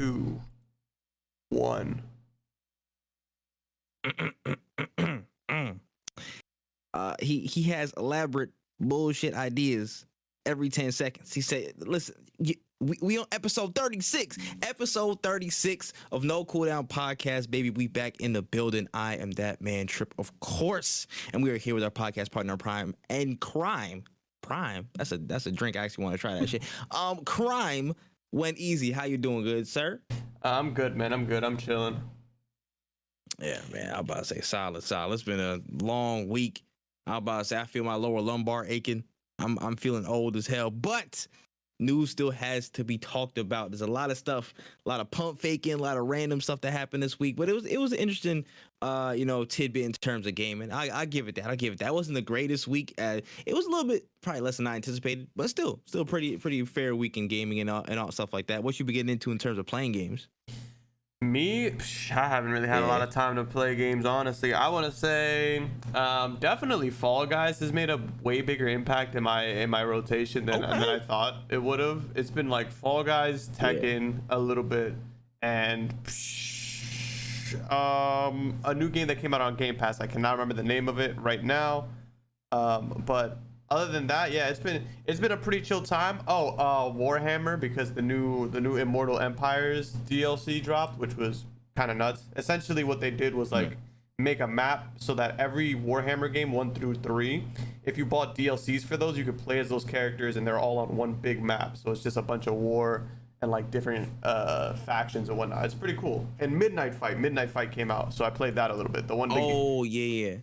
2, 1. He has elaborate bullshit ideas every 10 seconds. He said, listen, we on episode 36 of No Cooldown podcast, baby. We back in the building. I am that man, Tripp, of course, and we are here with our podcast partner Prime and Crime. That's a drink. I actually want to try that shit. Crime went easy. How you doing? Good, sir? I'm good, man. I'm good. I'm chilling. Yeah, man. I'm about to say solid. It's been a long week. I'm about to say I feel my lower lumbar aching. I'm feeling old as hell, but news still has to be talked about. There's a lot of stuff, a lot of pump faking, a lot of random stuff that happened this week. But it was an interesting, tidbit in terms of gaming. I give it that. It wasn't the greatest week. It was a little bit probably less than I anticipated, but still pretty fair week in gaming and all stuff like that. What you be getting into in terms of playing games? Me, I haven't really had a lot of time to play games, honestly. I want to say definitely Fall Guys has made a way bigger impact in my rotation than I thought it would have. It's been like Fall Guys, Tekken a little bit, and a new game that came out on Game Pass. I cannot remember the name of it right now, but other than that, yeah, it's been a pretty chill time. Warhammer, because the new Immortal Empires DLC dropped, which was kind of nuts. Essentially what they did was like make a map so that every Warhammer game 1 through 3, if you bought DLCs for those, you could play as those characters and they're all on one big map. So it's just a bunch of war and like different factions and whatnot. It's pretty cool. And Midnight Fight came out, so I played that a little bit. The one big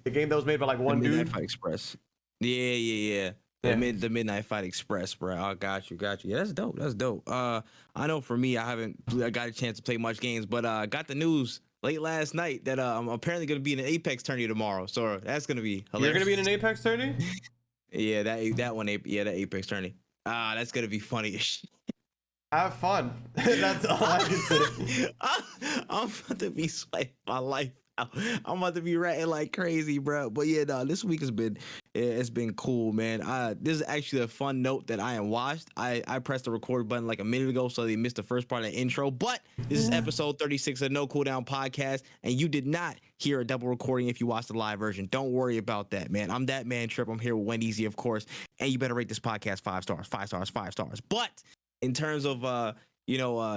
the game that was made by like one dude. Midnight Fight Express. Yeah. The Midnight Fight Express, bro. I got you. Yeah, that's dope. I know for me, I got a chance to play much games, but got the news late last night that I'm apparently gonna be in an Apex tourney tomorrow. So that's gonna be hilarious. You're gonna be in an Apex tourney? Yeah, that one. Yeah, that Apex tourney. That's gonna be funny. Have fun. That's all I can say. I'm about to be sweating my life. I'm about to be ratting like crazy, bro. But yeah, this week it's been cool, man. This is actually a fun note that I am washed. I pressed the record button like a minute ago, so they missed the first part of the intro. But this is episode 36 of No Cooldown podcast, and you did not hear a double recording if you watched the live version. Don't worry about that, man. I'm that man, Tripp. I'm here with Wendy's, of course, and you better rate this podcast 5 stars, 5 stars, 5 stars. But in terms of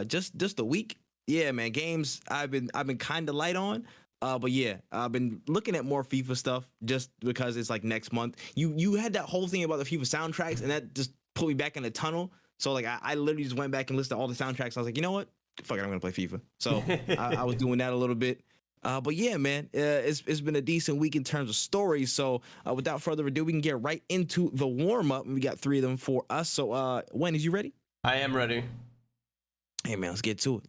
just the week, yeah, man, games I've been kind of light on. But yeah, I've been looking at more FIFA stuff just because it's like next month. You had that whole thing about the FIFA soundtracks, and that just put me back in the tunnel. So like I literally just went back and listened to all the soundtracks. I was like, you know what? Fuck it, I'm gonna play FIFA. So I was doing that a little bit. But yeah, man, it's been a decent week in terms of stories. So without further ado, we can get right into the warm up. We got 3 of them for us. So Wendy, you ready? I am ready. Hey man, let's get to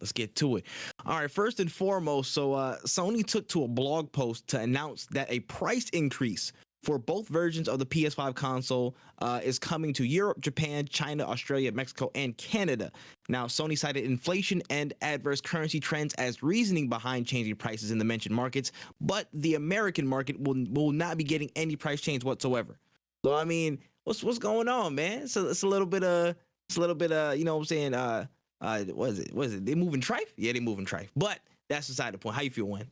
it. All right, first and foremost, so Sony took to a blog post to announce that a price increase for both versions of the PS5 console is coming to Europe, Japan, China, Australia, Mexico, and Canada. Now, Sony cited inflation and adverse currency trends as reasoning behind changing prices in the mentioned markets, but the American market will not be getting any price change whatsoever. So I mean, what's going on, man? So it's a little bit you know what I'm saying, what is it? They moving trife? Yeah, they moving trife. But that's beside the point. How you feel, Wayne?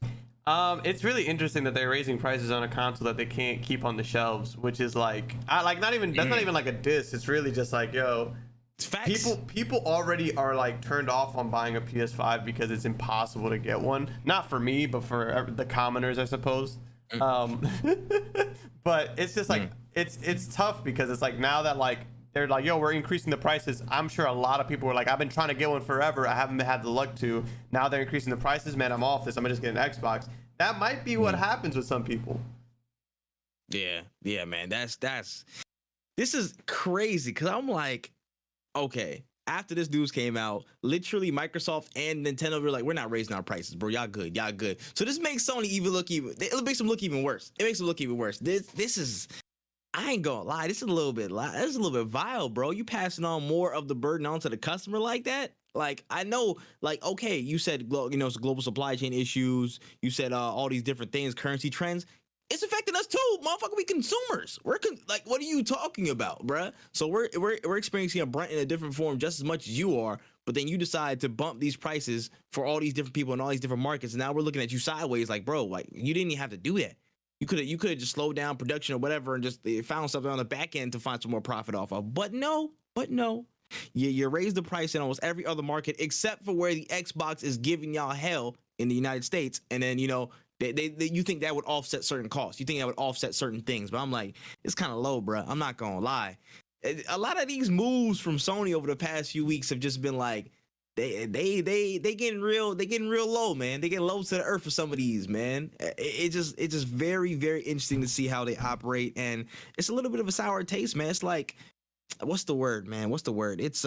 It's really interesting that they're raising prices on a console that they can't keep on the shelves, which is like, that's not even like a diss. It's really just like, yo, it's facts. People already are like turned off on buying a PS5 because it's impossible to get one. Not for me, but for the commoners, I suppose. But it's just like it's tough because it's like now that like they're like, yo, we're increasing the prices. I'm sure a lot of people were like, I've been trying to get one forever. I haven't had the luck to. Now they're increasing the prices. Man, I'm off this. I'm gonna just get an Xbox. That might be what happens with some people. Yeah, man. This is crazy because I'm like, okay. After this news came out, literally Microsoft and Nintendo were like, we're not raising our prices, bro. Y'all good. So this makes Sony it makes them look even worse. This is. I ain't gonna lie, this is a little bit vile, bro. You passing on more of the burden onto the customer like that? Like, I know, like, okay, you said, it's global supply chain issues. You said all these different things, currency trends. It's affecting us too, motherfucker. We consumers. Like, what are you talking about, bruh? So we're experiencing a brunt in a different form just as much as you are. but then you decide to bump these prices for all these different people in all these different markets. And now we're looking at you sideways, like, bro, like you didn't even have to do that. You could have just slowed down production or whatever and just found something on the back end to find some more profit off of. But no. You raise the price in almost every other market except for where the Xbox is giving y'all hell in the United States. And then, you know, you think that would offset certain costs. You think that would offset certain things. But I'm like, it's kind of low, bro. I'm not going to lie. A lot of these moves from Sony over the past few weeks have just been like, they getting real low, man. They getting low to the earth for some of these, man. It's just very, very interesting to see how they operate, and it's a little bit of a sour taste, man. It's like, what's the word, man? What's the word? It's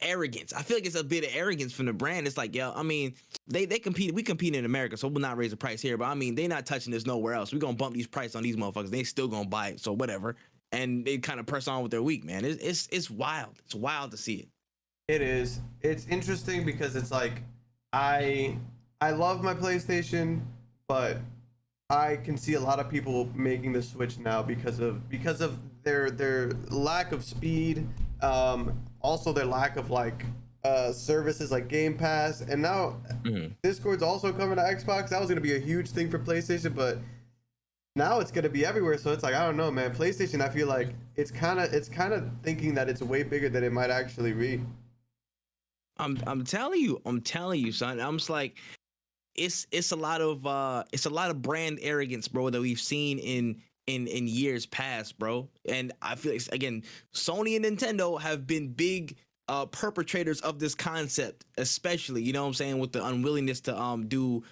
arrogance. I feel like it's a bit of arrogance from the brand. It's like, yo, I mean, they compete. We compete in America, so we'll not raise the price here. But I mean, they not touching this nowhere else. We're gonna bump these prices on these motherfuckers. They still gonna buy it, so whatever. And they kind of press on with their week, man. It's wild. It's wild to see it. It is. It's interesting because it's like I love my PlayStation, but I can see a lot of people making the switch now because of their lack of speed, also their lack of like services like Game Pass, and now Discord's also coming to Xbox. That was gonna be a huge thing for PlayStation, but now it's gonna be everywhere. So it's like, I don't know, man. PlayStation, I feel like it's kind of thinking that it's way bigger than it might actually be. I'm telling you, son. I'm just like, it's a lot of brand arrogance, bro, that we've seen in years past, bro. And I feel like, again, Sony and Nintendo have been big perpetrators of this concept, especially, you know what I'm saying, with the unwillingness to do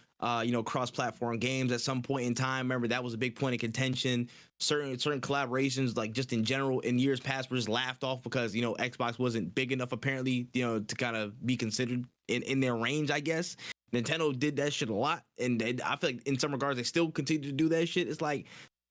cross-platform games at some point in time. Remember, that was a big point of contention. Certain collaborations, like just in general, in years past, were just laughed off because, you know, Xbox wasn't big enough, apparently, you know, to kind of be considered in their range, I guess. Nintendo did that shit a lot, and I feel like in some regards they still continue to do that shit. It's like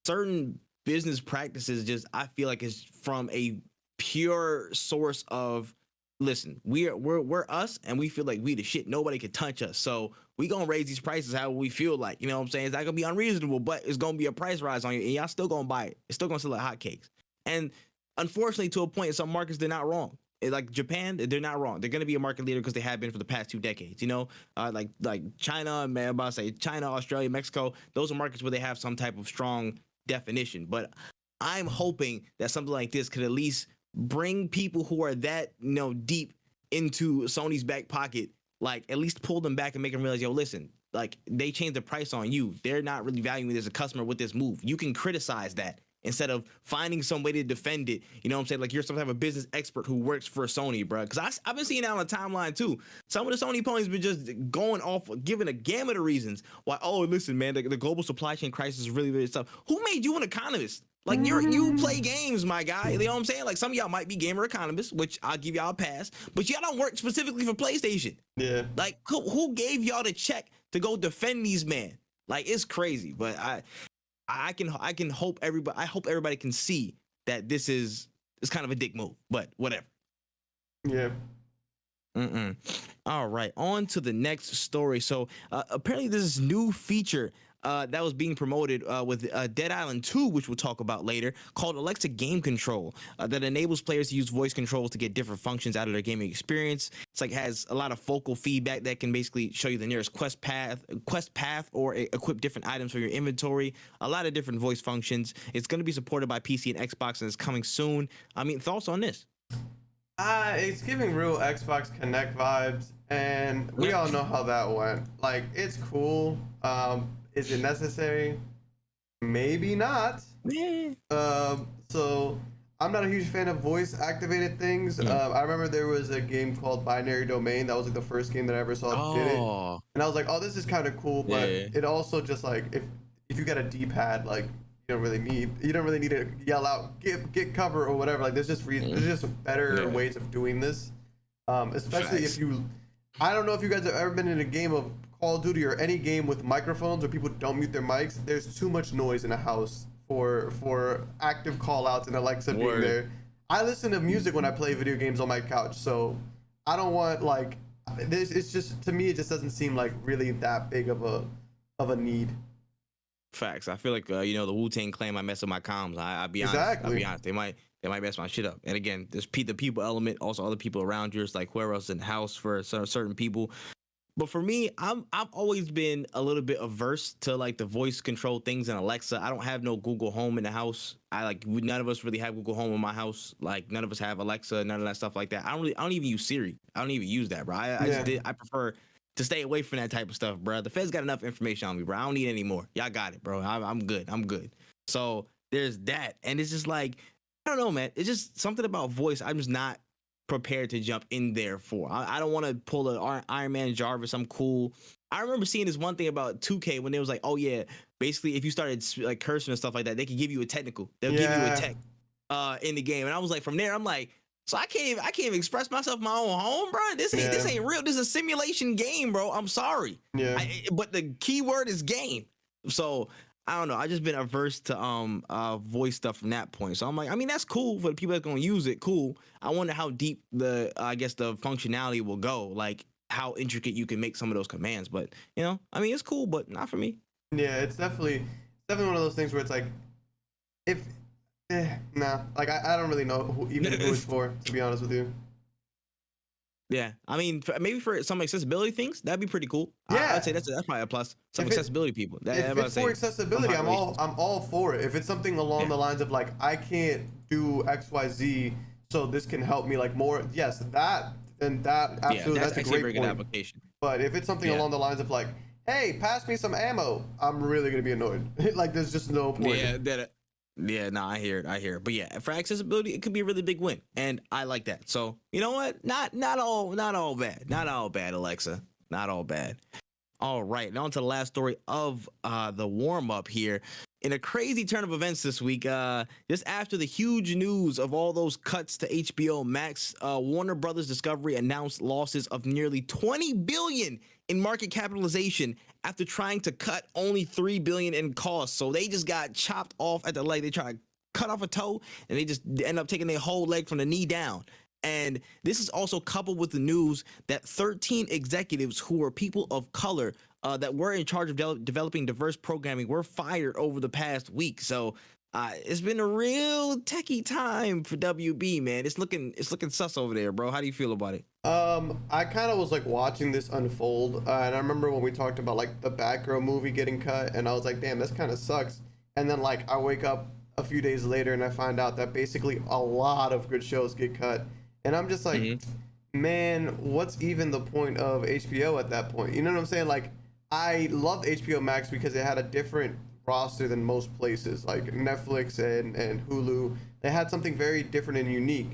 certain business practices just, I feel like, is from a pure source of, listen, we're us, and we feel like we the shit. Nobody can touch us, so we gonna raise these prices how we feel like. You know what I'm saying? It's not gonna be unreasonable, but it's gonna be a price rise on you, and y'all still gonna buy it. It's still gonna sell like hotcakes. And unfortunately, to a point, in some markets, they're not wrong. Like Japan, they're not wrong. They're gonna be a market leader because they have been for the past 2 decades. You know, like China, man, I'm about to say China, Australia, Mexico. Those are markets where they have some type of strong definition. But I'm hoping that something like this could at least bring people who are that, you know, deep into Sony's back pocket, like at least pull them back and make them realize, yo, listen, like they changed the price on you. They're not really valuing it as a customer with this move. You can criticize that instead of finding some way to defend it. You know what I'm saying? Like you're some type of business expert who works for Sony, bro. Because I've been seeing that on the timeline too. Some of the Sony ponies been just going off, giving a gamut of reasons why, oh, listen, man, the global supply chain crisis is really, really tough. Who made you an economist? Like you play games, my guy. You know what I'm saying? Like some of y'all might be gamer economists, which I'll give y'all a pass, but y'all don't work specifically for PlayStation. Yeah. Like who gave y'all the check to go defend these men? Like it's crazy, but I hope everybody can see that this is kind of a dick move, but whatever. Yeah. All right, on to the next story. So apparently there's this new feature that was being promoted with Dead Island 2, which we'll talk about later, called Alexa Game Control, that enables players to use voice controls to get different functions out of their gaming experience. It's like has a lot of focal feedback that can basically show you the nearest quest path, or equip different items for your inventory. A lot of different voice functions. It's going to be supported by PC and Xbox, and it's coming soon. I mean, thoughts on this? It's giving real Xbox Connect vibes, and we all know how that went. Like, it's cool. Is it necessary? Maybe not. Yeah. So I'm not a huge fan of voice activated things. I remember there was a game called Binary Domain. That was like the first game that I ever saw did it. And I was like, oh, this is kind of cool, but it also just like if you got a D-pad, like you don't really need to yell out get cover or whatever. Like there's just better ways of doing this. Especially if you, I don't know if you guys have ever been in a game of Call of Duty or any game with microphones where people don't mute their mics. There's too much noise in a house for active call outs and Alexa being there. I listen to music when I play video games on my couch, so I don't want like this. It's just, to me, it just doesn't seem like really that big of a need. Facts. I feel like the Wu-Tang Clan might mess with my comms. I'll be honest. Exactly. I'll be honest. they might mess my shit up. And again, there's the people element, also other people around you. It's like whoever else in the house for certain people. But for me, I've always been a little bit averse to like the voice control things in Alexa. I don't have no Google Home in the house. None of us really have Google Home in my house. Like none of us have Alexa, none of that stuff like that. I don't even use Siri. I don't even use that, bro. I prefer to stay away from that type of stuff, bro. The Fed's got enough information on me, bro. I don't need any more. Y'all got it, bro. I'm good. So there's that, and it's just like I don't know, man. It's just something about voice. I'm just not prepared to jump in there for. I don't want to pull an Iron Man Jarvis. I'm cool. I remember seeing this one thing about 2K when they was like, oh yeah, basically if you started like cursing and stuff like that, they could give you a technical. They'll give you a tech in the game. And I was like, from there, I'm like, so I can't even express myself in my own home, bro. This ain't real. This is a simulation game, bro. I'm sorry. Yeah. But the key word is game. So I don't know. I just been averse to voice stuff from that point. So I'm like, I mean, that's cool for the people that's gonna use it. Cool. I wonder how deep the functionality will go. Like how intricate you can make some of those commands. But I mean, it's cool, but not for me. Yeah, it's definitely one of those things where it's like, like I don't really know who it's for, to be honest with you. Yeah, I mean, maybe for some accessibility things, that'd be pretty cool. Yeah, I'd say that's probably a plus. Some accessibility people. If it's for accessibility, I'm all for it. If it's something along the lines of like I can't do XYZ, so this can help me like more. Yes, then that absolutely that's a great point. Application. But if it's something along the lines of like, hey, pass me some ammo, I'm really gonna be annoyed. Like there's just no point. I hear it. But yeah, for accessibility, it could be a really big win, and I like that. So you know what? Not all bad, Alexa. Not all bad. All right, now on to the last story of the warm up here. In a crazy turn of events this week, just after the huge news of all those cuts to HBO Max, Warner Brothers Discovery announced losses of nearly $20 billion in market capitalization after trying to cut only $3 billion in costs. So they just got chopped off at the leg. They tried to cut off a toe, and they just end up taking their whole leg from the knee down. And this is also coupled with the news that 13 executives who were people of color that were in charge of developing diverse programming were fired over the past week. So it's been a real techie time for WB, man. It's looking sus over there, bro. How do you feel about it? I kind of was like watching this unfold, and I remember when we talked about like the Batgirl movie getting cut, and I was like, damn, this kind of sucks. And then like I wake up a few days later and I find out that basically a lot of good shows get cut. And I'm just like, man, what's even the point of HBO at that point? You know what I'm saying? Like, I loved HBO Max because it had a different roster than most places, like Netflix and Hulu. They had something very different and unique.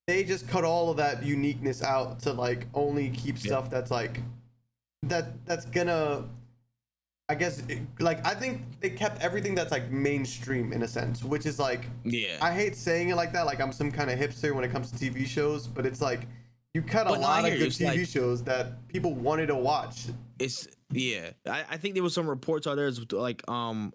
They just cut all of that uniqueness out to like only keep stuff that's like that's gonna, I guess, like I think they kept everything that's like mainstream in a sense, which is like, I hate saying it like that, like I'm some kind of hipster when it comes to TV shows, but it's like you cut a lot of good TV shows that people wanted to watch. I think there was some reports out there like on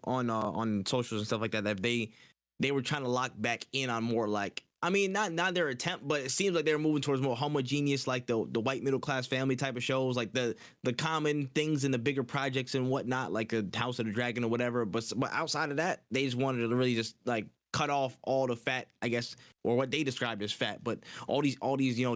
socials and stuff like that they were trying to lock back in on more like, I mean, not their attempt, but it seems like they're moving towards more homogeneous, like the white middle class family type of shows, like the common things in the bigger projects and whatnot, like a House of the Dragon or whatever. But outside of that, they just wanted to really just like cut off all the fat, I guess, or what they described as fat, but all these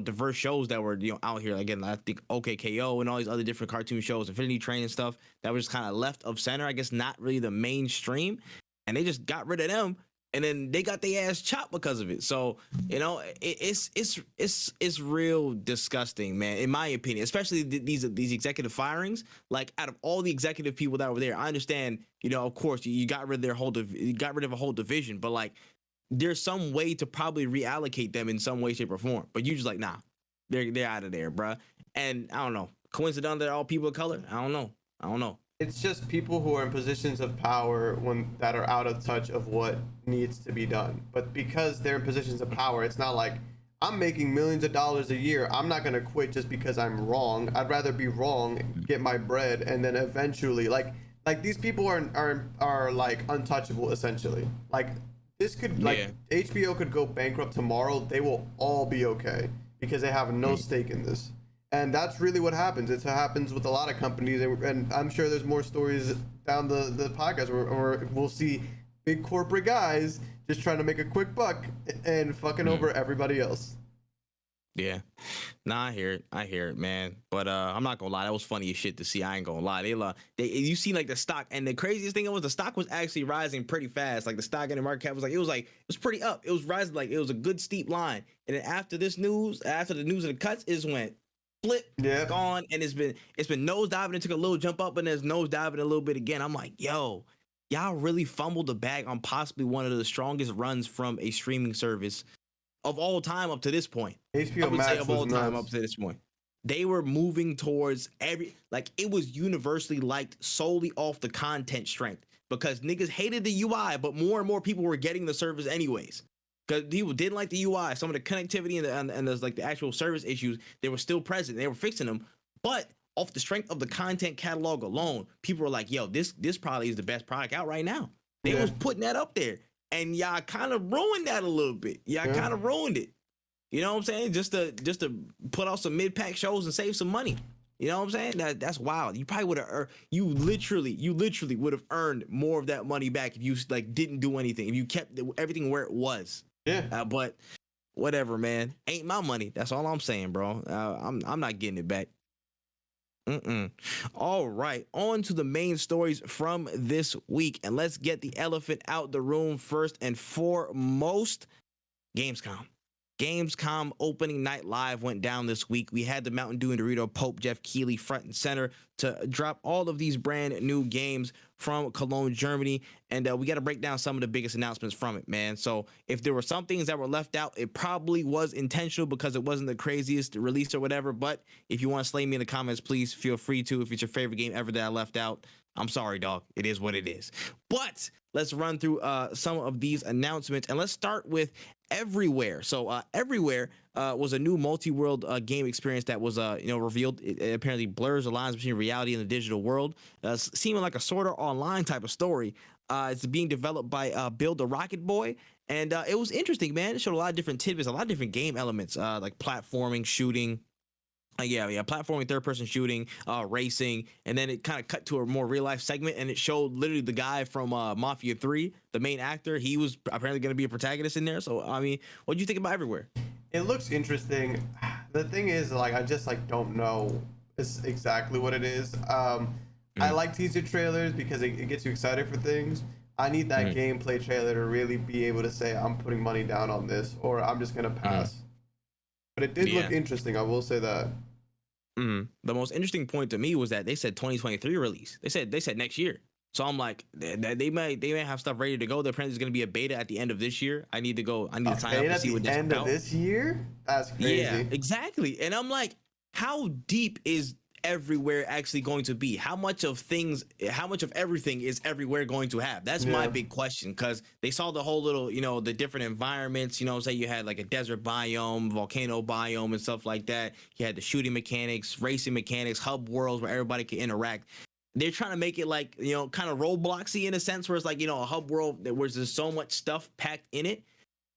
diverse shows that were out here. Again, I think OKKO and all these other different cartoon shows, Infinity Train and stuff that was kind of left of center. I guess not really the mainstream, and they just got rid of them. And then they got their ass chopped because of it. So, it's real disgusting, man, in my opinion, especially these executive firings. Like out of all the executive people that were there, I understand, of course you got rid of a whole division, but like there's some way to probably reallocate them in some way, shape or form. But you just like, nah, they're out of there, bruh. And I don't know, coincidentally, they're all people of color. I don't know. It's just people who are in positions of power that are out of touch of what needs to be done. But because they're in positions of power, it's not like I'm making millions of dollars a year. I'm not gonna quit just because I'm wrong. I'd rather be wrong, get my bread, and then eventually, like these people are like untouchable essentially. Like this could HBO could go bankrupt tomorrow. They will all be okay because they have no stake in this. And that's really what happens. It happens with a lot of companies, and I'm sure there's more stories down the podcast where we'll see big corporate guys just trying to make a quick buck and fucking over everybody else. Yeah. Nah, I hear it, man. But I'm not gonna lie, that was funny as shit to see. I ain't gonna lie. You see like the stock, and the craziest thing was the stock was actually rising pretty fast. Like the stock and the market cap it was pretty up. It was rising like it was a good steep line. And then after the news of the cuts, it just went flip, gone, and it's been nosediving and took a little jump up, and there's nosediving a little bit again. I'm like, yo, y'all really fumbled the bag on possibly one of the strongest runs from a streaming service of all time up to this point. HBO Max of all time up to this point. They were moving towards it was universally liked solely off the content strength because niggas hated the UI, but more and more people were getting the service anyways. Because people didn't like the UI, some of the connectivity and there's like the actual service issues, they were still present. They were fixing them, but off the strength of the content catalog alone, people were like, "Yo, this probably is the best product out right now." They was putting that up there. And y'all kind of ruined that a little bit. Y'all kind of ruined it. You know what I'm saying? Just to put out some mid-pack shows and save some money. You know what I'm saying? That's wild. You probably would have you literally would have earned more of that money back if you like didn't do anything. If you kept everything where it was. Yeah. But whatever, man. Ain't my money. That's all I'm saying, bro. I'm not getting it back. All right, on to the main stories from this week, and let's get the elephant out the room first and foremost. Gamescom opening night live went down this week. We had the Mountain Dew and Dorito Pope Jeff Keighley front and center to drop all of these brand new games from Cologne, Germany, and we got to break down some of the biggest announcements from it, man. So if there were some things that were left out, it probably was intentional because it wasn't the craziest release or whatever. But if you want to slay me in the comments, please feel free to. If it's your favorite game ever that I left out, I'm sorry, dog. It is what it is. But let's run through some of these announcements, and let's start with Everywhere. So Everywhere was a new multi-world game experience that was revealed. It apparently blurs the lines between reality and the digital world, seeming like a sort of online type of story. It's being developed by Build the Rocket Boy, and it was interesting, man. It showed a lot of different tidbits, a lot of different game elements, like platforming, shooting. Platforming, third-person shooting, racing, and then it kind of cut to a more real-life segment, and it showed literally the guy from Mafia 3, the main actor. He was apparently going to be a protagonist in there. So, I mean, what do you think about Everywhere? It looks interesting. The thing is, like, I just, like, don't know exactly what it is. I like teaser trailers because it gets you excited for things. I need that gameplay trailer to really be able to say, I'm putting money down on this, or I'm just going to pass. But it did look interesting, I will say that. The most interesting point to me was that they said 2023 release. They said next year. So I'm like, they may have stuff ready to go. There apparently is going to be a beta at the end of this year. I need to sign up to see what that's about. End of this year? That's crazy. Yeah, exactly. And I'm like, how deep is Everywhere actually going to be? How much of everything is Everywhere going to have? That's my big question, because they saw the whole little, the different environments, say you had like a desert biome, volcano biome and stuff like that. You had the shooting mechanics, racing mechanics, hub worlds where everybody can interact. They're trying to make it like, kind of Robloxy in a sense, where it's like, a hub world where there's so much stuff packed in it,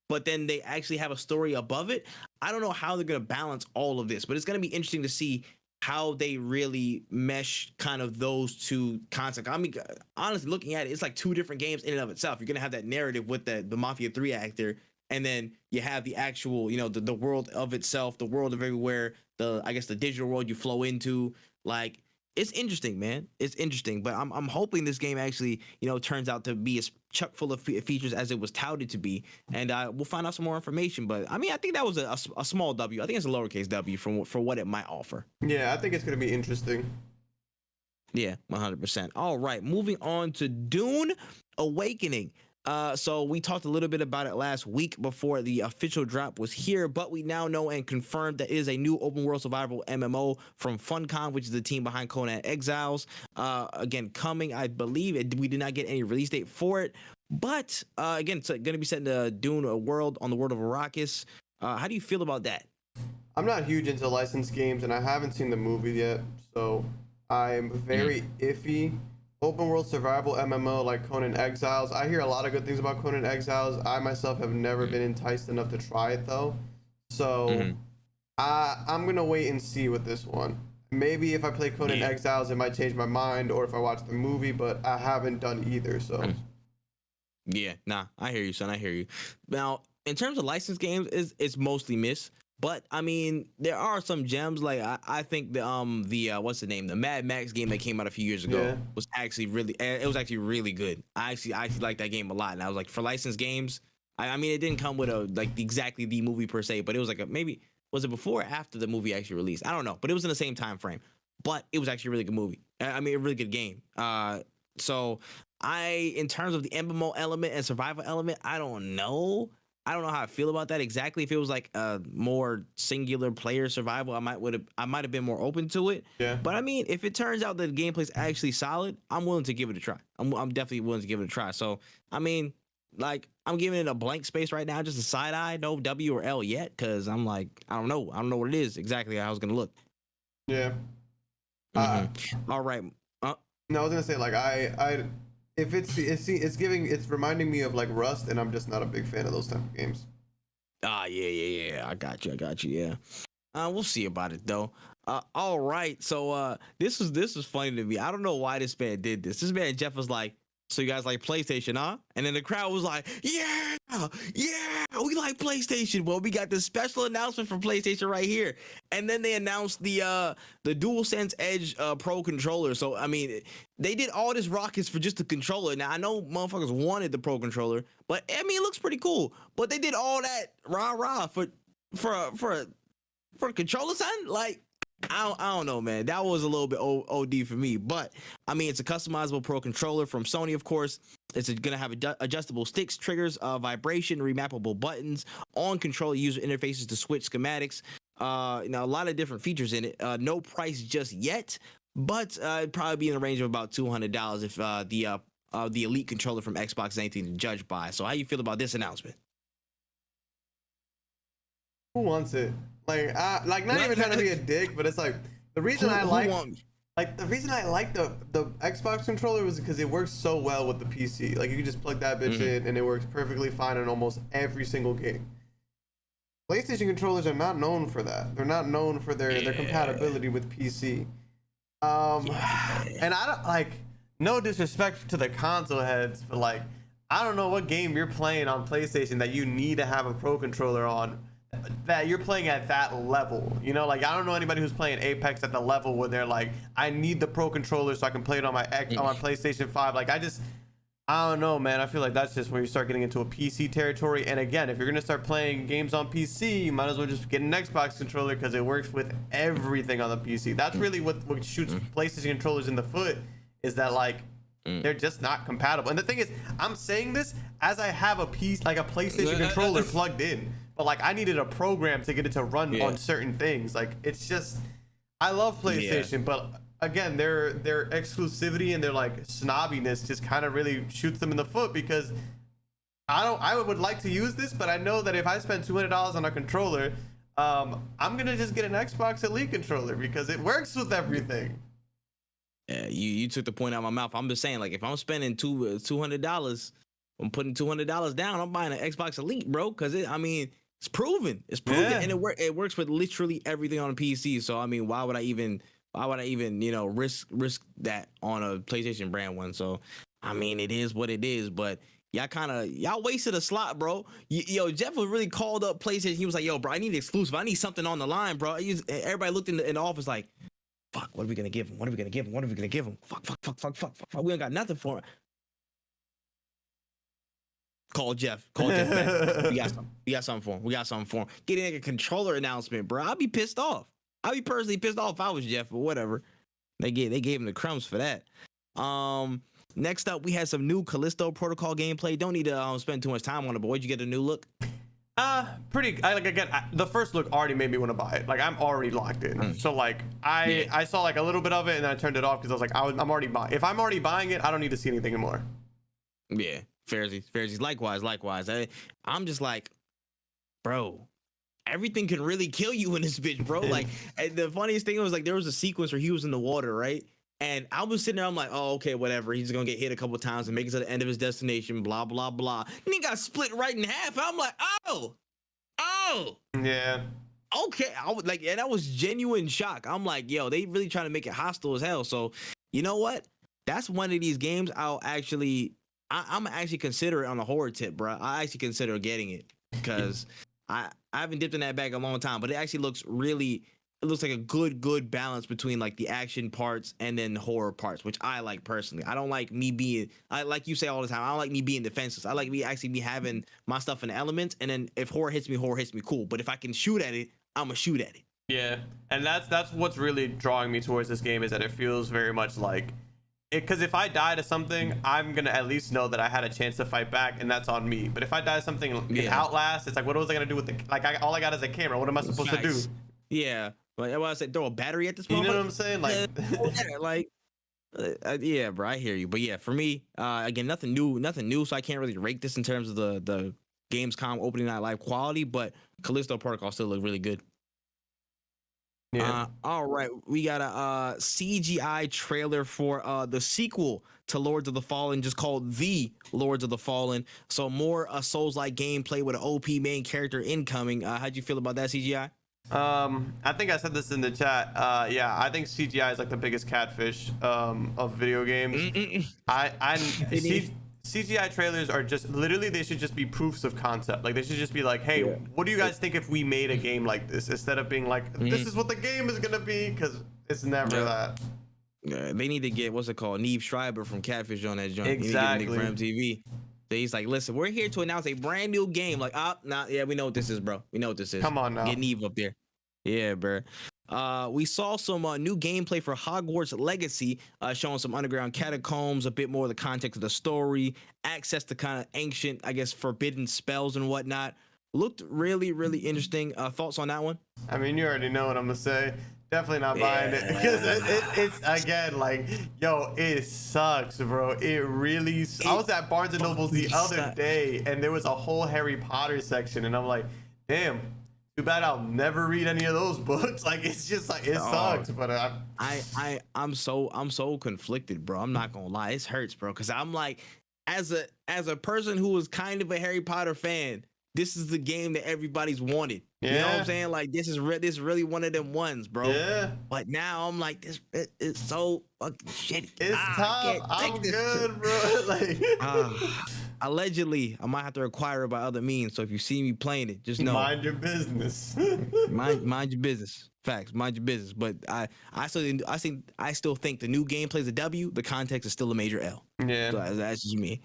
but then they actually have a story above it. I don't know how they're going to balance all of this, but it's going to be interesting to see how they really mesh kind of those two concepts. I mean, honestly, looking at it, it's like two different games in and of itself. You're going to have that narrative with the Mafia 3 actor, and then you have the actual, the world of itself, the world of Everywhere, the digital world you flow into. Like, it's interesting, man. It's interesting, but I'm hoping this game actually, turns out to be as chock full of features as it was touted to be, and we'll find out some more information. But I mean, I think that was a small W. I think it's a lowercase W for what it might offer. Yeah, I think it's gonna be interesting. Yeah, 100%. All right, moving on to Dune Awakening. So we talked a little bit about it last week before the official drop was here, but we now know and confirmed that it is a new open world survival MMO from Funcom, which is the team behind Conan Exiles. Again, coming, I believe. We did not get any release date for it, but again, it's going to be set in the Dune world on the world of Arrakis. How do you feel about that? I'm not huge into licensed games, and I haven't seen the movie yet, so I'm very iffy. Open world survival MMO like Conan Exiles. I hear a lot of good things about Conan Exiles. I myself have never been enticed enough to try it though. So I'm going to wait and see with this one. Maybe if I play Conan Exiles, it might change my mind, or if I watch the movie, but I haven't done either, so. Yeah, nah, I hear you, son. I hear you. Now, in terms of licensed games, it's mostly miss. But I mean, there are some gems. Like I think the what's the name? The Mad Max game that came out a few years ago Yeah. was actually really really good. I actually like that game a lot. And I was like, for licensed games, I mean, it didn't come with a like exactly the movie per se, but it was like a maybe was it before or after the movie actually released? I don't know, but it was in the same time frame. But it was actually a really good movie. I mean, a really good game. So in terms of the MMO element and survival element, I don't know. I don't know how I feel about that exactly. If it was like a more singular player survival, I might have been more open to it. Yeah. But I mean, if it turns out that the gameplay's actually solid, I'm willing to give it a try. I'm definitely willing to give it a try. So I mean, like I'm giving it a blank space right now, just a side eye, no W or L yet, because I'm like I don't know what it is exactly how it's gonna look. Yeah. All right. No, I was gonna say like I if it's reminding me of like Rust, and I'm just not a big fan of those type of games. Yeah. I got you. Yeah. We'll see about it though. All right. So this was funny to me. I don't know why this man did this. This man Jeff was like, "So you guys like PlayStation, huh?" And then the crowd was like, "Yeah, we like PlayStation." Well, we got this special announcement from PlayStation right here. And then they announced the DualSense Edge Pro controller. So I mean, they did all this rockets for just the controller. Now I know motherfuckers wanted the Pro controller, but I mean, it looks pretty cool. But they did all that rah for a controller, son. Like, I don't know, man. That was a little bit OD for me. But I mean, it's a customizable Pro controller from Sony, of course. It's gonna have adjustable sticks, triggers, vibration, remappable buttons, on controller user interfaces to switch schematics. A lot of different features in it. No price just yet, but it'd probably be in the range of about $200 if the Elite controller from Xbox is anything to judge by. So how you feel about this announcement? Who wants it? Like, not even trying to be a dick, but it's like the reason I like the Xbox controller was because it works so well with the PC. Like, you can just plug that bitch in, and it works perfectly fine in almost every single game. PlayStation controllers are not known for that. They're not known for their compatibility with PC. And I don't like, no disrespect to the console heads, but like, I don't know what game you're playing on PlayStation that you need to have a Pro controller on, that you're playing at that level. You know, like, I don't know anybody who's playing Apex at the level where they're like, I need the Pro controller so I can play it on my PlayStation 5. Like, I don't know, man. I feel like that's just where you start getting into a PC territory. And again, if you're gonna start playing games on PC, you might as well just get an Xbox controller because it works with everything on the PC. That's really what shoots PlayStation controllers in the foot, is that like they're just not compatible. And the thing is, I'm saying this as I have a piece like a PlayStation controller plugged in, but like I needed a program to get it to run on certain things. Like, it's just, I love PlayStation, but again, their exclusivity and their like snobbiness just kind of really shoots them in the foot, because I would like to use this, but I know that if I spend $200 on a controller, I'm gonna just get an Xbox Elite controller because it works with everything. Yeah, you took the point out of my mouth. I'm just saying, like, if I'm spending $200, I'm putting $200 down. I'm buying an Xbox Elite, bro, because it's proven. It's proven, and it works with literally everything on a PC. So I mean, why would I even risk that on a PlayStation brand one? So I mean, it is what it is. But y'all wasted a slot, bro. Jeff was really called up PlayStation. He was like, yo, bro, I need exclusive. I need something on the line, bro. Everybody looked in the office like, fuck, what are we gonna give him? What are we gonna give him? Fuck. We ain't got nothing for him. Call Jeff back. We got something for him. Getting a controller announcement, bro. I'd be pissed off. I'd be personally pissed off if I was Jeff, but whatever. They gave him the crumbs for that. Next up, we had some new Callisto Protocol gameplay. Don't need to spend too much time on it, but what'd you get a new look? The first look already made me want to buy it. Like, I'm already locked in. So like, I saw like a little bit of it and then I turned it off because I was like, I'm already buying. If I'm already buying it, I don't need to see anything anymore. Yeah, Pharisees. Likewise. I'm just like, bro, everything can really kill you in this bitch, bro. Like, and the funniest thing was like, there was a sequence where he was in the water, right? And I was sitting there, I'm like, oh, okay, whatever. He's gonna get hit a couple of times and make it to the end of his destination, blah, blah, blah. And he got split right in half. I'm like, oh. Yeah. Okay. And I was genuine shock. I'm like, yo, they really trying to make it hostile as hell. So, you know what? That's one of these games I'll actually I'm actually consider it on the horror tip, bro. I actually consider getting it because I haven't dipped in that bag a long time, but it actually looks really. It looks like a good balance between like the action parts and then the horror parts, which I like personally. I don't like me being, I like you say all the time, I don't like me being defenseless. I like me actually be having my stuff in the elements, and then if horror hits me, cool. But if I can shoot at it, I'm gonna shoot at it. Yeah, and that's what's really drawing me towards this game, is that it feels very much like it. Because if I die to something, I'm gonna at least know that I had a chance to fight back, and that's on me. But if I die to something in Outlast, it's like, what was I gonna do with the all I got is a camera. What am I supposed to do? Yeah. Like, I said, throw a battery at this moment. You know what I'm saying? Like, yeah, bro, I hear you. But yeah, for me, again, nothing new. So I can't really rate this in terms of the Gamescom opening night live quality. But Callisto Protocol still look really good. yeah. All right, we got a CGI trailer for the sequel to Lords of the Fallen, just called The Lords of the Fallen. So more Souls-like gameplay with an OP main character incoming. How'd you feel about that CGI? I think I said this in the chat. Yeah, I think CGI is like the biggest catfish of video games. CGI trailers are just literally, they should just be proofs of concept. Like, they should just be like, hey, what do you guys think if we made a game like this, instead of being like, this is what the game is gonna be, because it's never that. Yeah, they need to get what's it called, Neve Schreiber from Catfish on that joint. Exactly. From MTV. He's like, listen, we're here to announce a brand new game. Like, yeah, we know what this is, bro. We know what this is. Come on now. Get Neve up there. Yeah, bro. We saw some new gameplay for Hogwarts Legacy, showing some underground catacombs, a bit more of the context of the story, access to kind of ancient, I guess, forbidden spells and whatnot. Looked really, really interesting. Thoughts on that one? I mean, you already know what I'm gonna say. Definitely not buying it, because it's again like, yo, it sucks, bro. It really. I was at Barnes and Nobles the other day, and there was a whole Harry Potter section, and I'm like, damn. Too bad I'll never read any of those books. Like, it's just like, it sucks. But I'm so conflicted, bro. I'm not gonna lie, it hurts, bro. Cause I'm like, as a person who was kind of a Harry Potter fan, this is the game that everybody's wanted. Yeah. You know what I'm saying? Like, this is really one of them ones, bro. Yeah. But now I'm like, it's so fucking shitty. It's tough. I'm good, bro. Like, allegedly, I might have to acquire it by other means. So if you see me playing it, just know. Mind your business. mind your business. Facts. Mind your business. But I still think the new gameplay is a W. The context is still a major L. Yeah. So that's just me.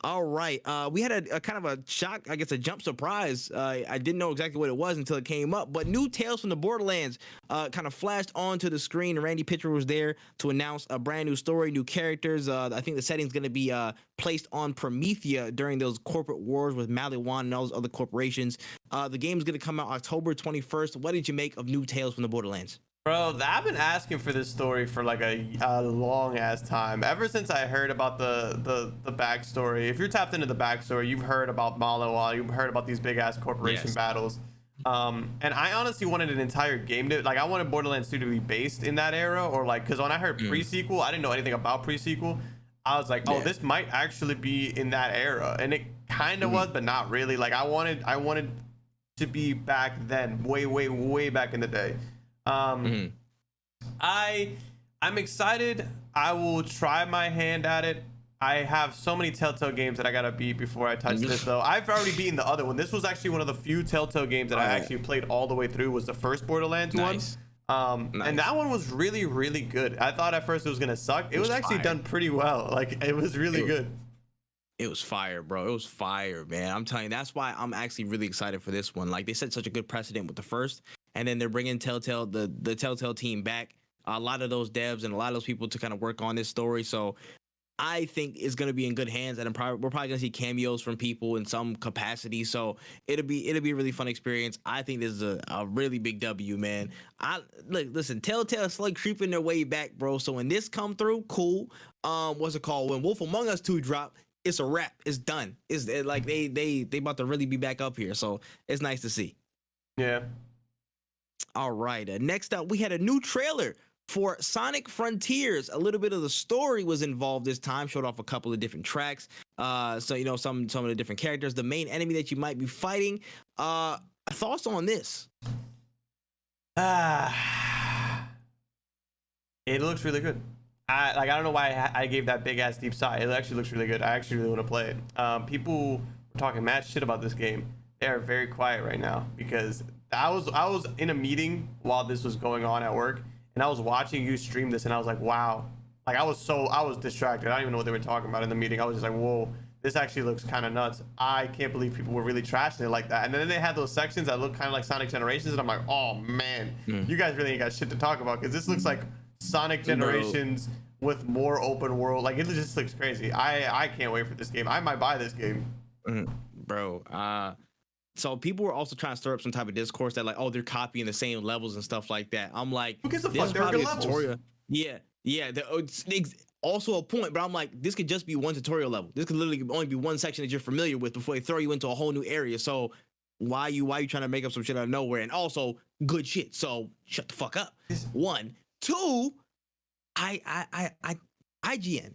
All right. We had a kind of a shock, I guess, a jump surprise. I didn't know exactly what it was until it came up. But new Tales from the Borderlands kind of flashed onto the screen. Randy Pitcher was there to announce a brand new story, new characters. I think the setting's going to be placed on Promethea during those corporate wars with Maliwan and all those other corporations. The game's going to come out October 21st. What did you make of new Tales from the Borderlands? Bro, I've been asking for this story for like a long ass time. Ever since I heard about the backstory. If you're tapped into the backstory, you've heard about Maliwan, you've heard about these big ass corporation battles. And I honestly wanted an entire game to, like, I wanted Borderlands 2 to be based in that era, or like, because when I heard pre-sequel, I didn't know anything about pre-sequel. I was like, oh, this might actually be in that era, and it kind of was, but not really. Like, I wanted to be back then, way back in the day. I'm excited. I will try my hand at it. I have so many Telltale games that I gotta beat before I touch this, though. I've already beaten the other one. This was actually one of the few Telltale games that I actually played all the way through. Was the first Borderlands one. And that one was really good. I thought at first it was gonna suck. It was actually done pretty well. Like, it was really good. It was fire, bro. It was fire, man. I'm telling you, that's why I'm actually really excited for this one. Like, they set such a good precedent with the first, and then they're bringing Telltale, the Telltale team back. A lot of those devs and a lot of those people to kind of work on this story. So I think it's going to be in good hands, and we're probably going to see cameos from people in some capacity. So it'll be a really fun experience. I think this is a really big W, man. Listen, Telltale is like creeping their way back, bro. So when this come through, cool. What's it called? When Wolf Among Us 2 drop, it's a wrap. It's done. It's like they about to really be back up here. So it's nice to see. Yeah. All right. Next up, we had a new trailer for Sonic Frontiers. A little bit of the story was involved this time. Showed off a couple of different tracks. So you know, some of the different characters, the main enemy that you might be fighting. Thoughts on this? It looks really good. I don't know why I gave that big ass deep sigh. It actually looks really good. I actually really want to play it. People were talking mad shit about this game. They are very quiet right now because I was in a meeting while this was going on at work, and I was watching you stream this, and I was like, wow. Like I was distracted. I don't even know what they were talking about in the meeting. I was just like, whoa, this actually looks kind of nuts. I can't believe people were really trashing it like that. And then they had those sections that look kind of like Sonic Generations, and I'm like, oh man, you guys really ain't got shit to talk about because this looks like Sonic Generations with more open world. Like it just looks crazy. I can't wait for this game. I might buy this game. Bro. So people were also trying to stir up some type of discourse that like, oh, they're copying the same levels and stuff like that. I'm like, who gives a this fuck? is They're probably good a levels. tutorial. Yeah. It's also a point, but I'm like, this could just be one tutorial level. This could literally only be one section that you're familiar with before they throw you into a whole new area. So why you trying to make up some shit out of nowhere? And also good shit. So shut the fuck up. One, two. IGN.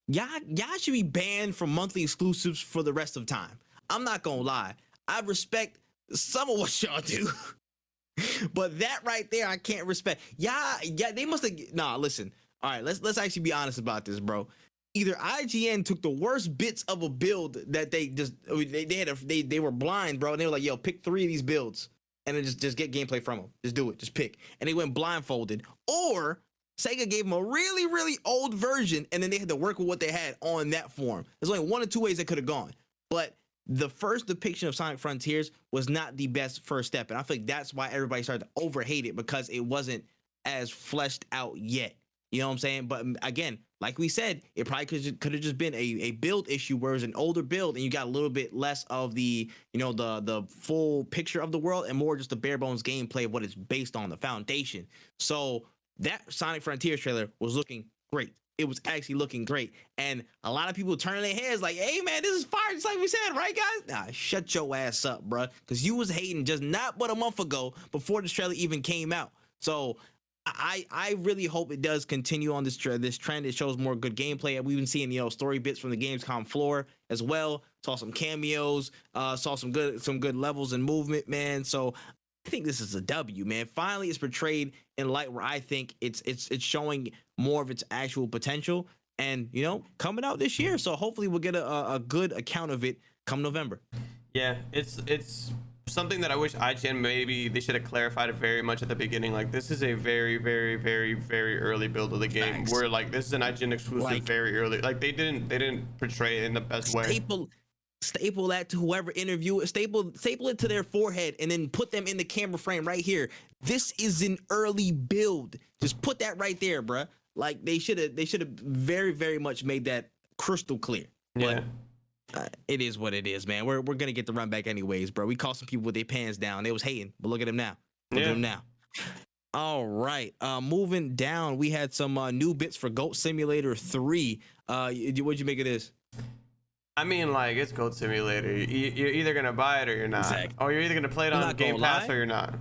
Y'all should be banned from monthly exclusives for the rest of time. I'm not gonna lie. I respect some of what y'all do. But that right there, I can't respect. Yeah, they must have. Nah, listen. All right, let's actually be honest about this, bro. Either IGN took the worst bits of a build that they were blind, bro, and they were like, yo, pick 3 of these builds and then just get gameplay from them. Just do it. Just pick. And they went blindfolded. Or Sega gave them a really, really old version, and then they had to work with what they had on that form. There's only 1 or 2 ways they could have gone. But the first depiction of Sonic Frontiers was not the best first step. And I feel like that's why everybody started to overhate it, because it wasn't as fleshed out yet. You know what I'm saying? But again, like we said, it probably could have just been a build issue where it was an older build and you got a little bit less of the, you know, the full picture of the world and more just the bare bones gameplay of what it's based on, the foundation. So that Sonic Frontiers trailer was looking great. It was actually looking great. And a lot of people turning their heads like, hey, man, this is fire, just like we said, right, guys? Nah, shut your ass up, bruh. Because you was hating just not but a month ago before this trailer even came out. So I really hope it does continue on this trend. It shows more good gameplay. We've been seeing, you know, story bits from the Gamescom floor as well. Saw some cameos, saw some good levels and movement, man. So I think this is a W, man. Finally, it's portrayed in light where I think it's showing more of its actual potential, and you know, coming out this year. So hopefully we'll get a good account of it come November. Yeah, it's something that I wish IGN maybe they should have clarified it very much at the beginning. Like, this is a very, very, very, very early build of the game. Thanks. Where like this is an IGN exclusive, Like, very early. Like they didn't portray it in the best way. Staple that to whoever interview it, staple it to their forehead, and then put them in the camera frame right here. This is an early build. Just put that right there, bruh. Like they should have very, very much made that crystal clear. Yeah. But it is what it is, man. We're gonna get the run back anyways, bro. We caught some people with their pans down. They was hating, but look at them now. Look at them now. All right. Moving down, we had some new bits for Goat Simulator 3. What'd you make of this? I mean, like, it's Goat Simulator. You're either gonna buy it or you're not. Exactly. Or you're either gonna play it on Game Pass or you're not.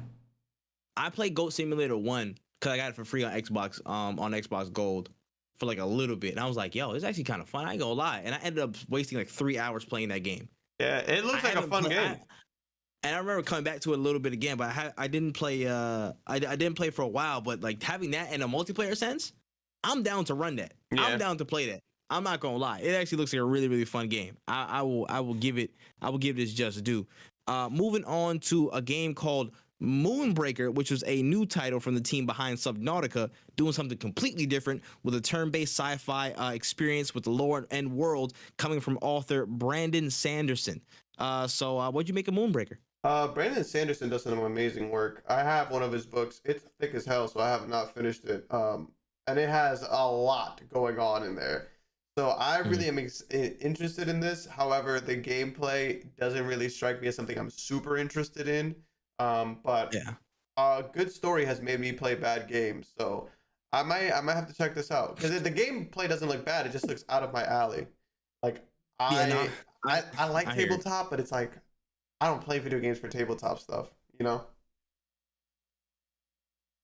I played Goat Simulator 1 because I got it for free on Xbox, on Xbox Gold for like a little bit. And I was like, yo, it's actually kind of fun. I ain't gonna lie. And I ended up wasting like 3 hours playing that game. Yeah, it looks like a fun game. And I remember coming back to it a little bit again, but I didn't play. I didn't play for a while. But like having that in a multiplayer sense, I'm down to run that. Yeah. I'm down to play that. I'm not gonna lie. It actually looks like a really, really fun game. I will give it its just due. Moving on to a game called Moonbreaker, which was a new title from the team behind Subnautica, doing something completely different with a turn-based sci-fi experience with the lore and world coming from author Brandon Sanderson. So what'd you make of Moonbreaker? Brandon Sanderson does some amazing work. I have one of his books. It's thick as hell, so I have not finished it. And it has a lot going on in there. So I really am interested in this. However, the gameplay doesn't really strike me as something I'm super interested in. But a good story has made me play bad games. So I might have to check this out, because the gameplay doesn't look bad. It just looks out of my alley. Like I like tabletop, but it's like I don't play video games for tabletop stuff, you know?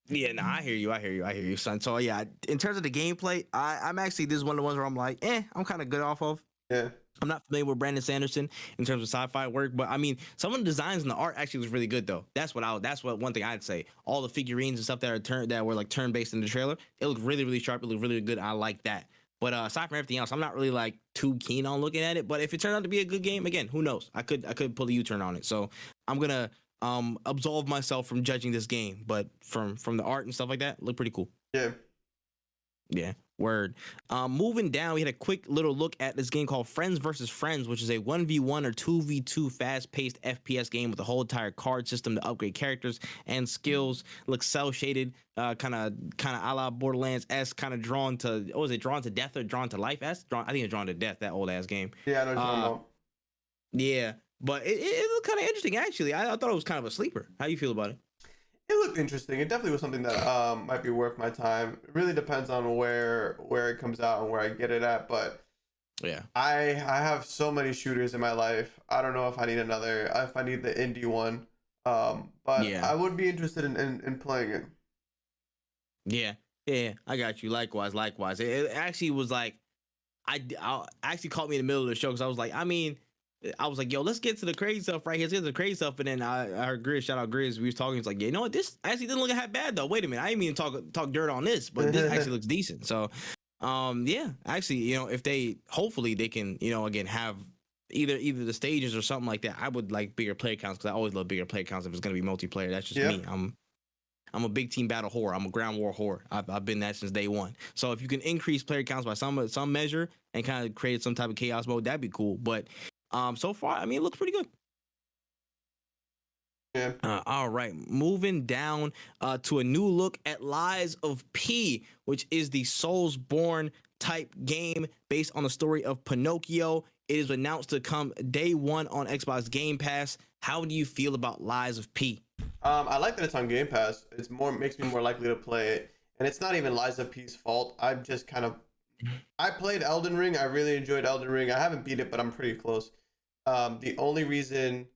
Yeah, no, I hear you, son. So yeah, in terms of the gameplay, I'm actually, this is one of the ones where I'm like, I'm kind of good off of. Yeah. I'm not familiar with Brandon Sanderson in terms of sci-fi work, but I mean, some of the designs and the art actually was really good though. That's what one thing I'd say. All the figurines and stuff that were like turn-based in the trailer, it looked really, really sharp. It looked really good. I like that. But aside from everything else, I'm not really like too keen on looking at it. But if it turned out to be a good game, again, who knows? I could pull a U-turn on it. So I'm gonna absolve myself from judging this game. But from the art and stuff like that, look pretty cool. Yeah. Yeah, word. Moving down, we had a quick little look at this game called Friends vs. Friends, which is a 1v1 or 2v2 fast-paced FPS game with a whole entire card system to upgrade characters and skills. Looks cel-shaded, kind of a la Borderlands-esque, kind of drawn to, what was it, drawn to death or drawn to life-esque? I think it's drawn to death, that old-ass game. Yeah, I know what you're talking about. Yeah, but it looked kind of interesting, actually. I thought it was kind of a sleeper. How do you feel about it? It looked interesting. It definitely was something that might be worth my time. It really depends on where it comes out and where I get it at. But yeah, I have so many shooters in my life. I don't know if I need another. If I need the indie one. But yeah. I would be interested in playing it. Yeah, I got you. Likewise. It actually was like, I actually caught me in the middle of the show because I was like, yo, let's get to the crazy stuff right here. Let's get to the crazy stuff. And then I heard Grizz, shout out Grizz. We was talking. He's like, yeah, you know what? This actually didn't look half bad though. Wait a minute. I didn't even talk dirt on this, but this actually looks decent. So, yeah, actually, if hopefully they can, again, have either the stages or something like that. I would like bigger player counts because I always love bigger player counts if it's going to be multiplayer. That's just me. I'm a big team battle whore. I'm a ground war whore. I've been that since day one. So if you can increase player counts by some measure and kind of create some type of chaos mode, that'd be cool. But so far, I mean, it looks pretty good. Yeah. All right, moving down to a new look at Lies of P, which is the Soulsborne type game based on the story of Pinocchio. It is announced to come day one on Xbox Game Pass. How do you feel about Lies of P? I like that it's on Game Pass. Makes me more likely to play it, and it's not even Lies of P's fault. I played Elden Ring. I really enjoyed Elden Ring. I haven't beat it, but I'm pretty close. The only reason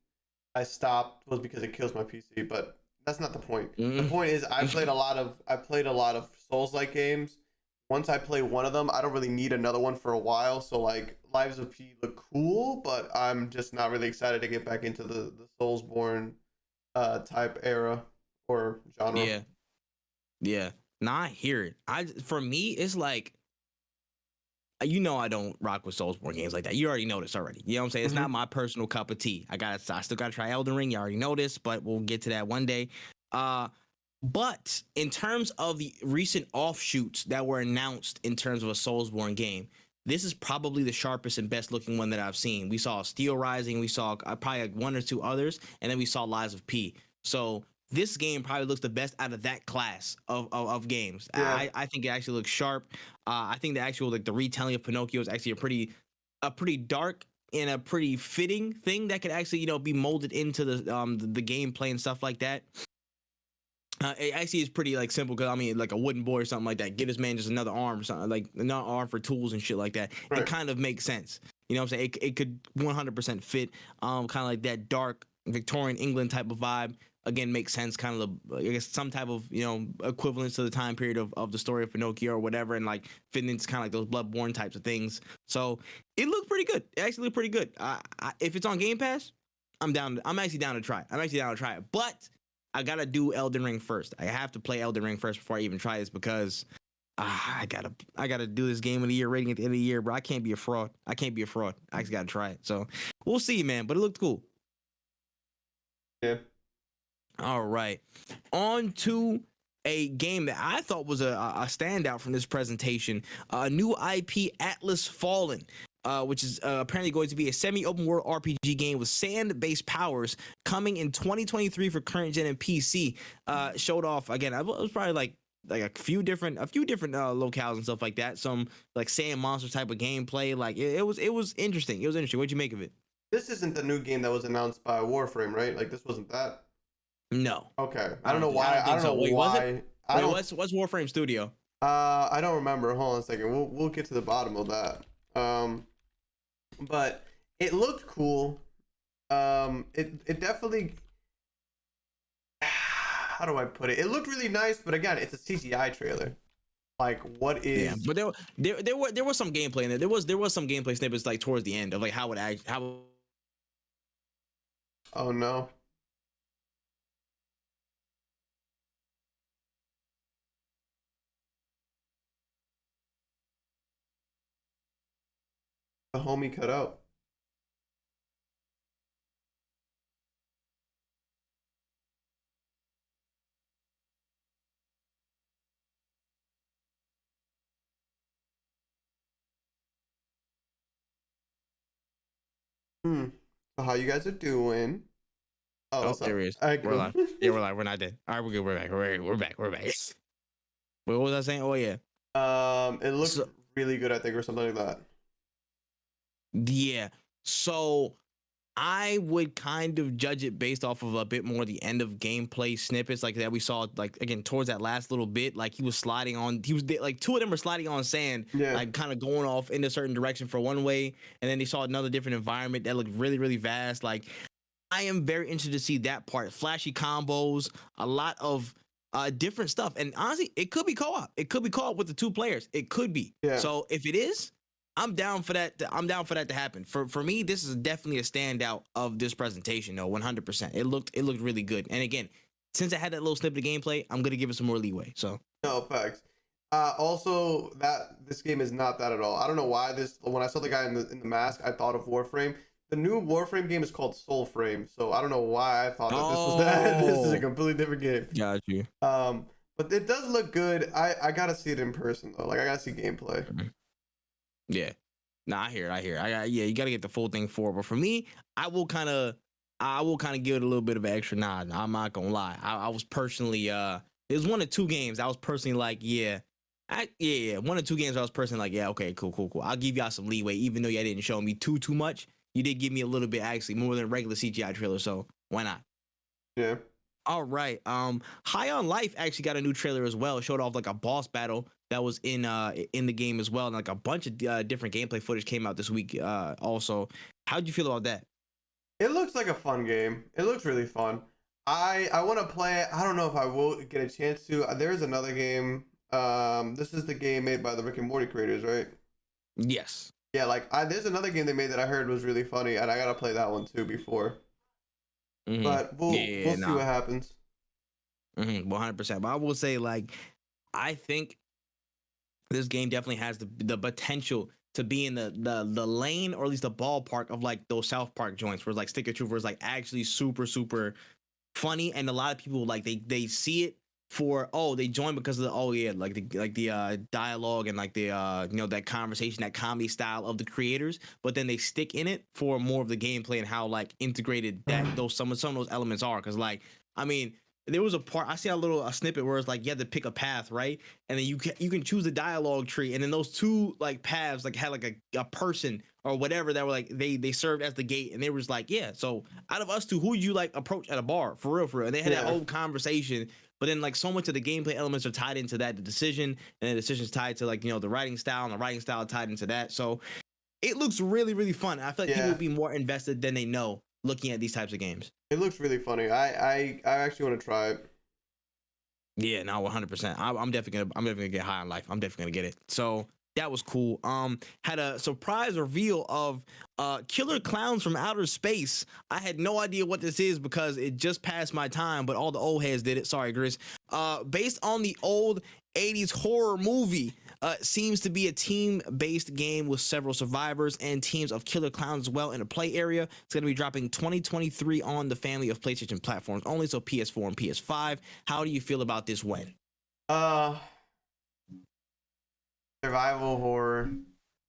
I stopped was because it kills my PC, but that's not the point. The point is I played a lot of Souls-like games. Once I play one of them, I don't really need another one for a while. So like Lives of P look cool, but I'm just not really excited to get back into the Soulsborne type era or genre. Yeah. Nah, I hear it. For me, it's like, I don't rock with Soulsborne games like that. You already know this already. You know what I'm saying? It's not my personal cup of tea. I still gotta try Elden Ring. You already know this, but we'll get to that one day. But in terms of the recent offshoots that were announced in terms of a Soulsborne game, this is probably the sharpest and best looking one that I've seen. We saw Steel Rising, we saw probably like one or two others, and then we saw Lies of P. So this game probably looks the best out of that class of games. Yeah. I think it actually looks sharp. I think the actual the retelling of Pinocchio is actually a pretty dark and a pretty fitting thing that could actually be molded into the gameplay and stuff like that. It actually is pretty like simple because I mean like a wooden board or something like that. Get this man just another arm or something, like another arm for tools and shit like that. Right. It kind of makes sense. You know what I'm saying? It could 100% fit kind of like that dark Victorian England type of vibe. Again, makes sense, kind of I guess some type of equivalence to the time period of the story of Pinocchio or whatever, and like fitting into kind of like those Bloodborne types of things. So it looked pretty good. It actually looked pretty good. If it's on Game Pass, I'm down. I'm actually down to try it. But I gotta do Elden Ring first. I have to play Elden Ring first before I even try this because I gotta do this game of the year rating at the end of the year, bro. I can't be a fraud. I just gotta try it. So we'll see, man. But it looked cool. Yeah. All right, on to a game that I thought was a standout from this presentation. A new IP, Atlas Fallen, which is apparently going to be a semi-open world RPG game with sand-based powers coming in 2023 for current gen and PC. Showed off again. It was probably like a few different locales and stuff like that. Some like sand monster type of gameplay. Like it was interesting. It was interesting. What'd you make of it? This isn't the new game that was announced by Warframe, right? Like this wasn't that. No. Okay. I don't know why. I don't know why. What's Warframe Studio? I don't remember. Hold on a second. We'll get to the bottom of that. But it looked cool. It definitely. How do I put it? It looked really nice, but again, it's a CGI trailer. Like, what is? Yeah, but there was some gameplay in there. There was some gameplay snippets like towards the end of like how it act how. Oh no. The homie cut out. So how you guys are doing? Oh, Oh, what's up? there he is. All right, We're cool. live. Yeah, we're live. We're not dead. All right, we're good. We're back. We're back. We're back. Wait, what was I saying? Oh yeah. It looks So, really good, I think, or something like that. yeah. So I would kind of judge it based off of a bit more the end of gameplay snippets like that we saw like again towards that last little bit like he was like two of them were sliding on sand Yeah. like kind of going off in a certain direction for one way and then they saw another different environment that looked really really vast. Like I am very interested to see that part. Flashy combos, a lot of different stuff, and honestly it could be co-op. It could be co-op with the two players. It could be. Yeah. So if it is, I'm down for that. I'm down for that to happen. For me, this is definitely a standout of this presentation. No, 100%. It looked really good. And again, since I had that little snippet of gameplay, I'm gonna give it some more leeway. So No, facts. Also, that this game is not that at all. I don't know why this. When I saw the guy in the mask, I thought of Warframe. The new Warframe game is called Soulframe, so I don't know why I thought that this was that. This is a completely different game. got you. But it does look good. I gotta see it in person though. Like I gotta see gameplay. Yeah. Nah, I hear. Yeah, you gotta get the full thing for it. But for me, I will kind of give it a little bit of an extra nod. I'm not gonna lie. I was personally it was one of two games. I was personally like, yeah. One or two games I was personally like, yeah, okay, cool. I'll give y'all some leeway, even though y'all didn't show me too much. You did give me a little bit, actually, more than a regular CGI trailer, so why not? Yeah. All right. High on Life actually got a new trailer as well. It showed off like a boss battle that was in the game as well, and like a bunch of different gameplay footage came out this week. Also, how'd you feel about that? It looks like a fun game. It looks really fun. I want to play it. I don't know if I will get a chance to. There's another game. This is the game made by the Rick and Morty creators, right? Yes. Yeah, like there's another game they made that I heard was really funny, and I gotta play that one too before. Mm-hmm. But we'll see what happens. 100%. But I will say, like, I think this game definitely has the potential to be in the lane, or at least the ballpark of like those South Park joints, where like Stick of Truth was like actually super funny, and a lot of people like they see it for they join because of the dialogue and like the that conversation, that comedy style of the creators, but then they stick in it for more of the gameplay and how like integrated that some of those elements are. Because like I mean, there was a part I see a snippet where it's like you have to pick a path, right? And then you can choose the dialogue tree, and then those two like paths like had like a person or whatever that were like they served as the gate, and they was like, yeah, so out of us two, who would you like approach at a bar for real? And they had that old conversation. But then like so much of the gameplay elements are tied into that, the decision, and the decision's tied to like the writing style, and the writing style tied into that. So it looks really fun. I feel like people will be more invested than they know looking at these types of games. It looks really funny. I actually want to try it. Yeah, no, 100%. I'm definitely gonna get High on Life. I'm definitely gonna get it. So that was cool. Had a surprise reveal of Killer Clowns from Outer Space. I had no idea what this is because it just passed my time, but all the old heads did it. Sorry, Gris. Based on the old 80s horror movie. Seems to be a team-based game with several survivors and teams of killer clowns as well in a play area. It's going to be dropping 2023 on the family of PlayStation platforms only, so PS4 and PS5. How do you feel about this win? Survival horror,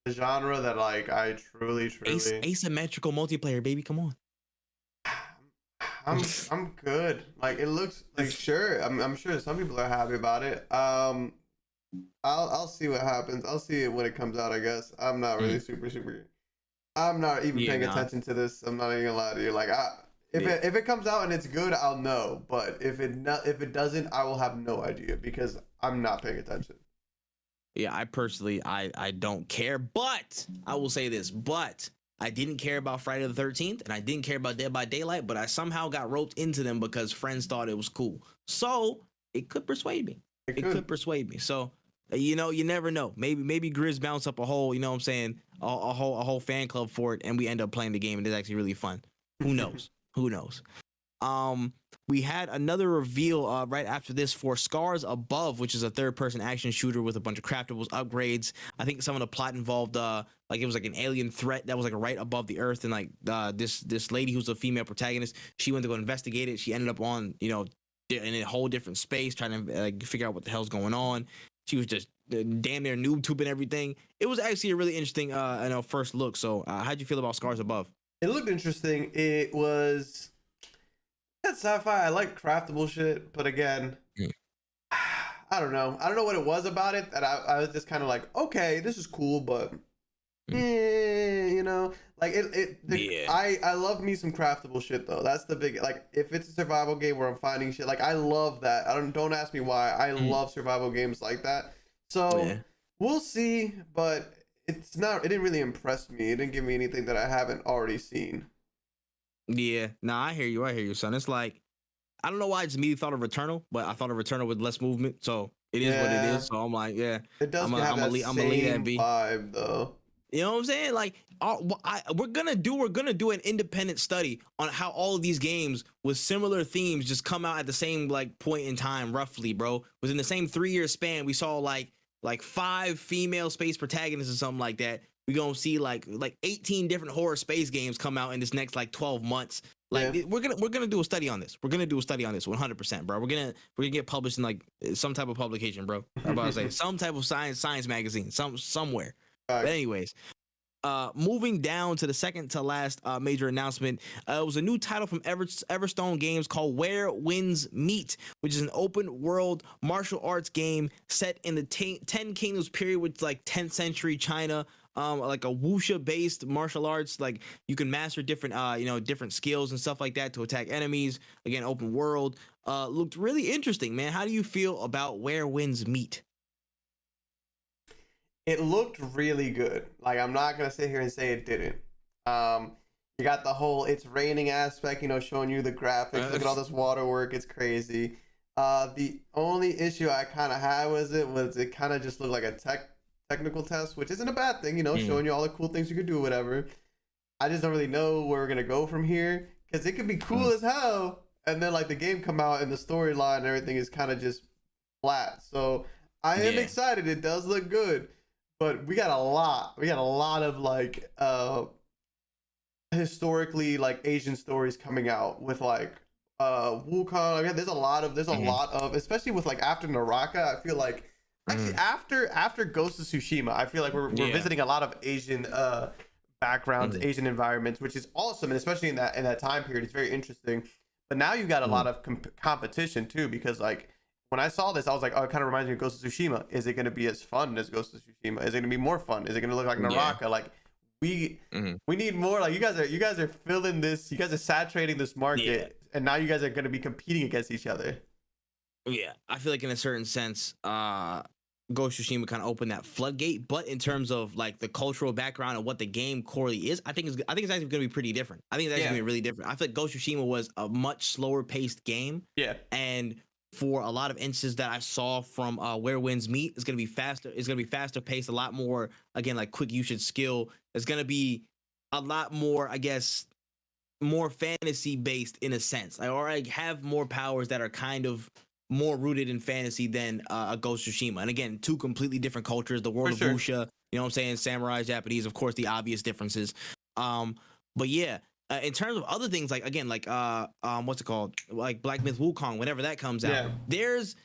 the genre that like I truly asymmetrical multiplayer, baby. Come on. I'm good. Like it looks like sure. I'm sure some people are happy about it. I'll see what happens. I'll see it when it comes out, I guess. I'm not really super. I'm not even paying attention to this. I'm not even gonna lie to you. Like if it comes out and it's good, I'll know. But if it doesn't, I will have no idea because I'm not paying attention. Yeah, I personally I don't care, but I will say this, but I didn't care about Friday the 13th and I didn't care about Dead by Daylight, but I somehow got roped into them because friends thought it was cool. So it could persuade me. It could persuade me. So You never know. Maybe Grizz bounce up a whole, you know what I'm saying, a whole fan club for it, and we end up playing the game, and it's actually really fun. Who knows? Who knows? We had another reveal right after this for Scars Above, which is a third-person action shooter with a bunch of craftables, upgrades. I think some of the plot involved like it was like an alien threat that was like right above the earth, and like this lady who's a female protagonist, she went to go investigate it. She ended up on in a whole different space trying to figure out what the hell's going on. She was just damn near noob tubing everything. It was actually a really interesting first look. So how'd you feel about Scars Above? It looked interesting. It was sci-fi. I like craftable shit, but again, I don't know. I don't know what it was about it that I was just kind of like, okay, this is cool, but like I love me some craftable shit though. That's the big, like, if it's a survival game where I'm finding shit, like I love that. Don't ask me why. I love survival games like that. So we'll see, but it didn't really impress me. It didn't give me anything that I haven't already seen. Yeah, I hear you, son. It's like, I don't know why I just immediately thought of Returnal, but I thought of Returnal with less movement, so it is what it is. So I'm like, yeah, it does have that same vibe though. You know what I'm saying? Like, we're gonna do an independent study on how all of these games with similar themes just come out at the same like point in time, roughly, bro. Within the same 3-year span, we saw like 5 female space protagonists or something like that. We're gonna see like 18 different horror space games come out in this next like 12 months. Like we're gonna do a study on this. We're gonna do a study on this 100%, bro. We're gonna get published in like some type of publication, bro. I'm about to say some type of science magazine, somewhere. But anyways, moving down to the second to last major announcement, it was a new title from Everstone Games called Where Winds Meet, which is an open world martial arts game set in the 10 Kingdoms period, which is like 10th century China. Like a wuxia based martial arts, like you can master different different skills and stuff like that to attack enemies. Again, open world. Looked really interesting, man. How do you feel about Where Winds Meet? It looked really good. Like, I'm not gonna sit here and say it didn't. You got the whole it's raining aspect, showing you the graphics. Look at all this water work. It's crazy. The only issue I kind of had was it kind of just looked like a technical test, which isn't a bad thing, showing you all the cool things you could do, whatever. I just don't really know where we're gonna go from here, because it could be cool as hell, and then like the game come out and the storyline and everything is kind of just flat. So I am excited. It does look good, but we got a lot of like historically like Asian stories coming out with like Wukong. Again, there's a lot of, especially with like after Naraka, I feel like actually after Ghost of Tsushima, I feel like we're visiting a lot of Asian backgrounds, Asian environments, which is awesome, and especially in that time period, it's very interesting. But now you got a lot of competition too, because like when I saw this, I was like, oh, it kind of reminds me of Ghost of Tsushima. Is it going to be as fun as Ghost of Tsushima? Is it going to be more fun? Is it going to look like Naraka? Like we need more. Like you guys are filling this. You guys are saturating this market, and now you guys are going to be competing against each other. Yeah, I feel like in a certain sense, Ghost of Tsushima kind of opened that floodgate, but in terms of like the cultural background and what the game corely is, I think it's actually going to be pretty different. I think it's actually going to be really different. I feel like Ghost of Tsushima was a much slower paced game. Yeah, and for a lot of instances that I saw from Where Winds Meet, it's going to be faster. It's going to be faster paced, a lot more, again, like quick usage skill. It's going to be a lot more, I guess, more fantasy based in a sense, or like have more powers that are kind of more rooted in fantasy than a Ghost of Tsushima. And again, 2 completely different cultures, the world of wuxia, you know what I'm saying, samurai, Japanese, of course, the obvious differences. But yeah, in terms of other things, like again, like what's it called, like Black Myth Wukong, whenever that comes out, there's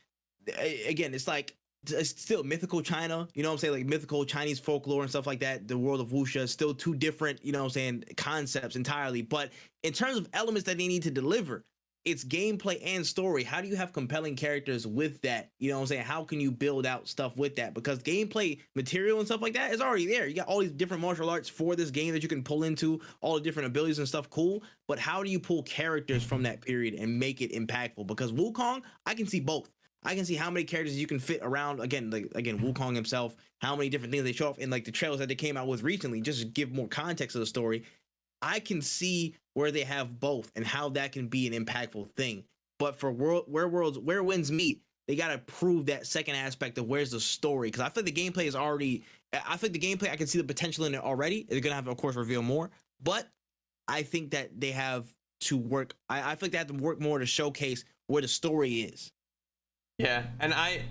again, it's like it's still mythical China, you know what I'm saying, like mythical Chinese folklore and stuff like that. The world of wuxia is still 2 different, you know what I'm saying, concepts entirely. But in terms of elements that they need to deliver, it's gameplay and story. How do you have compelling characters with that? You know what I'm saying? How can you build out stuff with that? Because gameplay material and stuff like that is already there. You got all these different martial arts for this game that you can pull into, all the different abilities and stuff, cool. But how do you pull characters from that period and make it impactful? Because Wukong, I can see both. I can see how many characters you can fit around. Again, Wukong himself, how many different things they show off in like the trailers that they came out with recently, just to give more context to the story. I can see where they have both and how that can be an impactful thing. But for Where Winds Meet, they gotta prove that second aspect of where's the story, because I feel like the gameplay is already. I think the gameplay, I can see the potential in it already. They're gonna have to, of course, reveal more, but I think that they have to work. I think they have to work more to showcase where the story is. Yeah, and I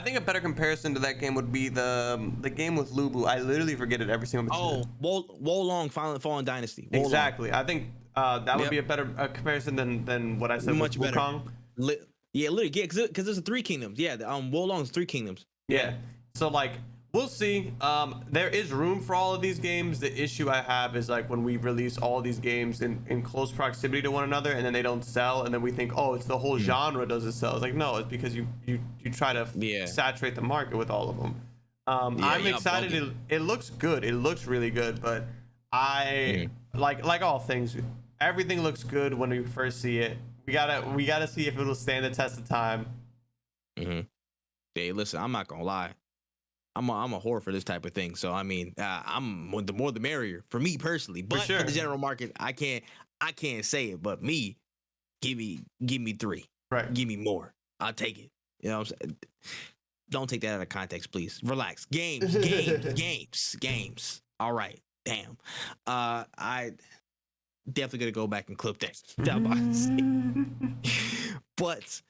think a better comparison to that game would be the game with Lubu. I literally forget it every single time. Wolong Fallen Dynasty. Wolong. Exactly. I think that would be a better comparison than what I said Much with better. Wukong. Yeah, literally, yeah, because there's 3 kingdoms. Yeah, Wolong's 3 kingdoms. Yeah. So like, we'll see. There is room for all of these games. The issue I have is like when we release all of these games in close proximity to one another, and then they don't sell, and then we think, oh, it's the whole genre doesn't sell. It's like, no, it's because you try to saturate the market with all of them. I'm excited. It looks good. It looks really good, but I like all things. Everything looks good when we first see it. We gotta see if it'll stand the test of time. Hey, listen, I'm not gonna lie. I'm a whore for this type of thing. So I mean, the more the merrier for me personally. But for the general market, I can't say it. But me, give me 3. Right. Give me more. I'll take it. You know what I'm saying? Don't take that out of context, please. Relax. Games. All right. Damn. I definitely gonna go back and clip that. But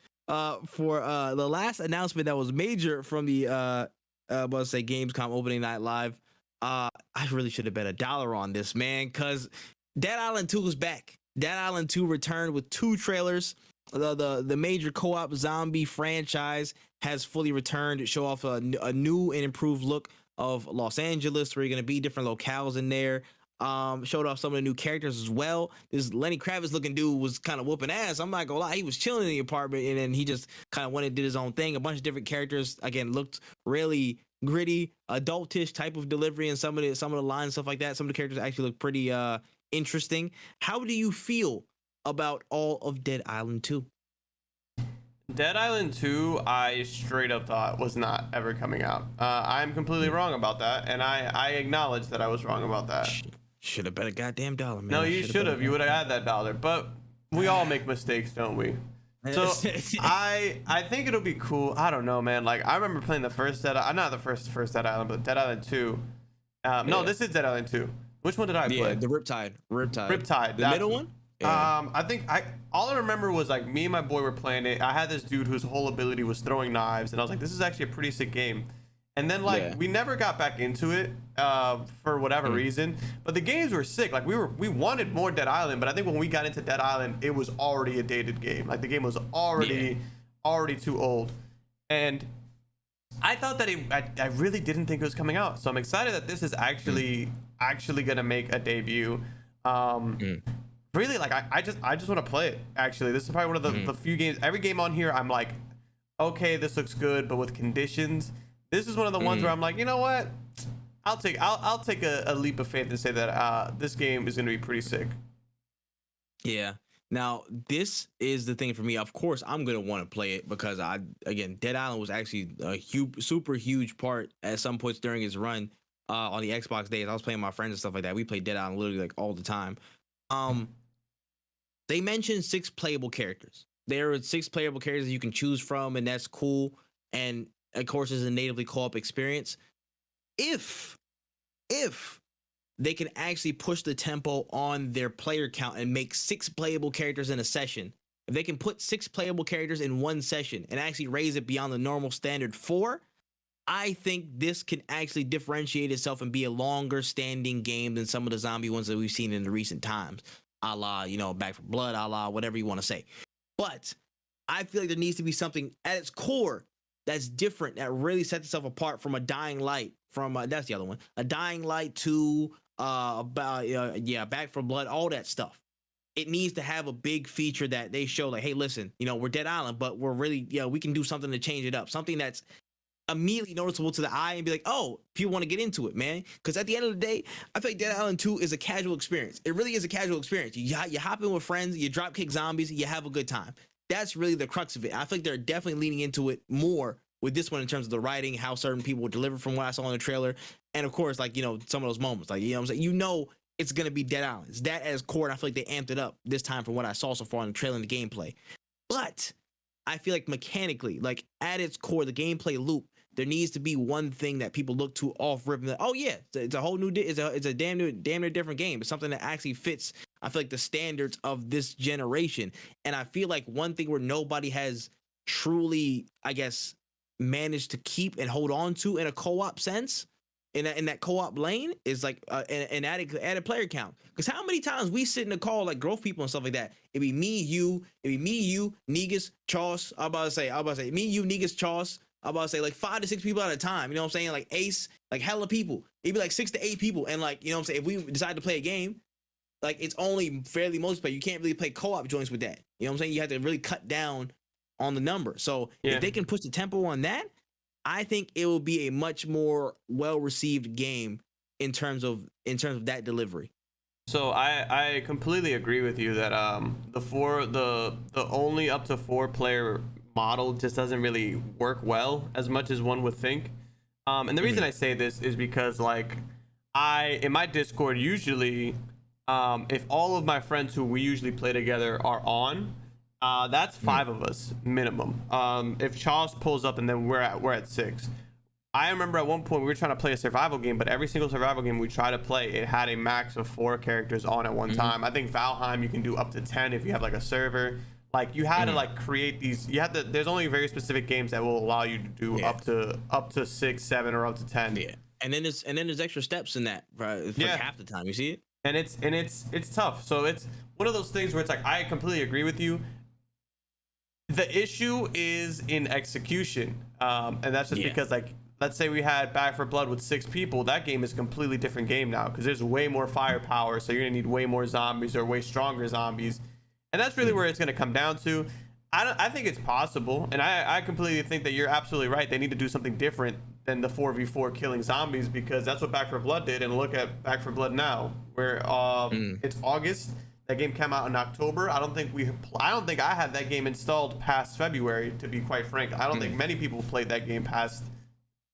for the last announcement that was major from the let's say Gamescom opening night live, I really should have bet $1 on this, man, because Dead Island 2 is back. Dead Island 2 returned with 2 trailers. The major co-op zombie franchise has fully returned to show off a new and improved look of Los Angeles, where you're gonna be different locales in there. Showed off some of the new characters as well. This Lenny Kravitz looking dude was kind of whooping ass. I'm not gonna lie, he was chilling in the apartment, and then he just kind of went and did his own thing. A bunch of different characters, again, looked really gritty, adultish type of delivery, and some of the lines, stuff like that. Some of the characters actually look pretty interesting. How do you feel about all of Dead Island 2? Dead Island 2, I straight up thought was not ever coming out. I'm completely wrong about that, and I acknowledge that I was wrong about that. Should have bet a goddamn $1, man. No, you should have. You would have had that $1. But we all make mistakes, don't we? So I think it'll be cool. I don't know, man. Like, I remember playing the first not the first Dead Island, but Dead Island 2. No, this is Dead Island 2. Which one did I play? Yeah, the Riptide. The middle one? Yeah. I think all I remember was like me and my boy were playing it. I had this dude whose whole ability was throwing knives, and I was like, this is actually a pretty sick game. And then we never got back into it for whatever reason. But the games were sick. Like we wanted more Dead Island, but I think when we got into Dead Island, it was already a dated game. Like the game was already too old. And I thought that I really didn't think it was coming out. So I'm excited that this is actually gonna make a debut. Really, like I just want to play it. Actually, this is probably one of the few games. Every game on here, I'm like, okay, this looks good, but with conditions. This is one of the ones where I'm like, you know what? I'll take a leap of faith and say that this game is gonna be pretty sick. Yeah. Now, this is the thing for me. Of course, I'm gonna want to play it because Dead Island was actually a super huge part at some points during its run on the Xbox days. I was playing with my friends and stuff like that. We played Dead Island literally like all the time. They mentioned 6 playable characters. There are 6 playable characters you can choose from, and that's cool. And of course, it's a natively co-op experience. If they can actually push the tempo on their player count and make 6 playable characters in a session, if they can put 6 playable characters in one session and actually raise it beyond the normal standard 4, I think this can actually differentiate itself and be a longer standing game than some of the zombie ones that we've seen in the recent times, a la, Back 4 Blood, a la whatever you want to say. But I feel like there needs to be something at its core that's different, that really sets itself apart from a Dying Light, that's the other one, a Dying Light 2, Back 4 Blood, all that stuff. It needs to have a big feature that they show, like, hey, listen, we're Dead Island, but we're really, we can do something to change it up, something that's immediately noticeable to the eye and be like, oh, people want to get into it, man. Because at the end of the day, I feel like Dead Island 2 is a casual experience. It really is a casual experience. You hop in with friends, you drop kick zombies, you have a good time. That's really the crux of it. I think they're definitely leaning into it more with this one in terms of the writing, how certain people will deliver from what I saw in the trailer. And of course, like, some of those moments, like, what I'm saying? It's going to be Dead Island. It's that as core. And I feel like they amped it up this time from what I saw so far in the trailer and the gameplay. But I feel like mechanically, like at its core, the gameplay loop, there needs to be one thing that people look to off rip. Like, oh yeah, it's a whole new, it's a damn near different game. It's something that actually fits. I feel like the standards of this generation, and I feel like one thing where nobody has truly, I guess, managed to keep and hold on to in a co-op sense, in that co-op lane, is like an added player count. Because how many times we sit in a call like growth people and stuff like that, it'd be me, you, Negus, Charles. I'm about to say me, you, Negus, Charles. I'm about to say like 5 to 6 people at a time. You know what I'm saying? Like Ace, like hella people. It'd be like 6 to 8 people, and like, you know what I'm saying, if we decide to play a game, like it's only fairly multiplayer. You can't really play co-op joints with that. You know what I'm saying? You have to really cut down on the number. So if they can push the tempo on that, I think it will be a much more well-received game in terms of that delivery. So I completely agree with you that the only up to 4 player model just doesn't really work well as much as one would think. And the reason I say this is because like in my Discord usually, if all of my friends who we usually play together are on, that's 5 of us minimum. If Charles pulls up and then we're at 6. I remember at one point we were trying to play a survival game, but every single survival game we try to play, it had a max of 4 characters on at one time. I think Valheim you can do up to 10 if you have like a server. Like you had to like create these. You had to. There's only very specific games that will allow you to do up to 6, 7, or up to 10. Yeah, and then there's extra steps in that for half the time. You see it, and it's tough. So it's one of those things where it's like I completely agree with you. The issue is in execution, and that's just because like, let's say we had Back 4 Blood with 6 people, that game is a completely different game now because there's way more firepower, so you're gonna need way more zombies or way stronger zombies, and that's really where it's gonna come down to. I think it's possible, and I completely think that you're absolutely right. They need to do something different than the 4v4 killing zombies, because that's what Back 4 Blood did, and look at Back 4 Blood now, where it's August. That game came out in October. I don't think I had that game installed past February, to be quite frank. I don't think many people played that game past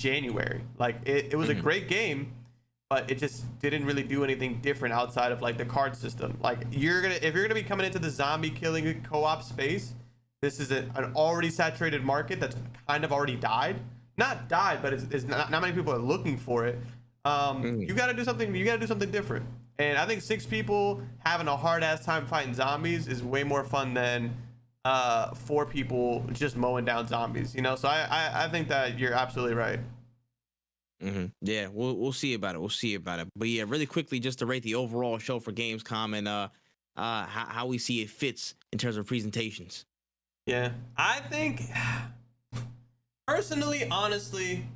January. Like it was a great game, but it just didn't really do anything different outside of like the card system. Like if you're gonna be coming into the zombie killing co-op space, this is an already saturated market that's kind of already died. Not died, but it's not many people are looking for it. You gotta do something. You gotta do something different. And I think 6 people having a hard ass time fighting zombies is way more fun than 4 people just mowing down zombies, you know. So I think that you're absolutely right. Yeah, we'll see about it. But yeah, really quickly, just to rate the overall show for Gamescom and how we see it fits in terms of presentations. Yeah, I think personally, honestly,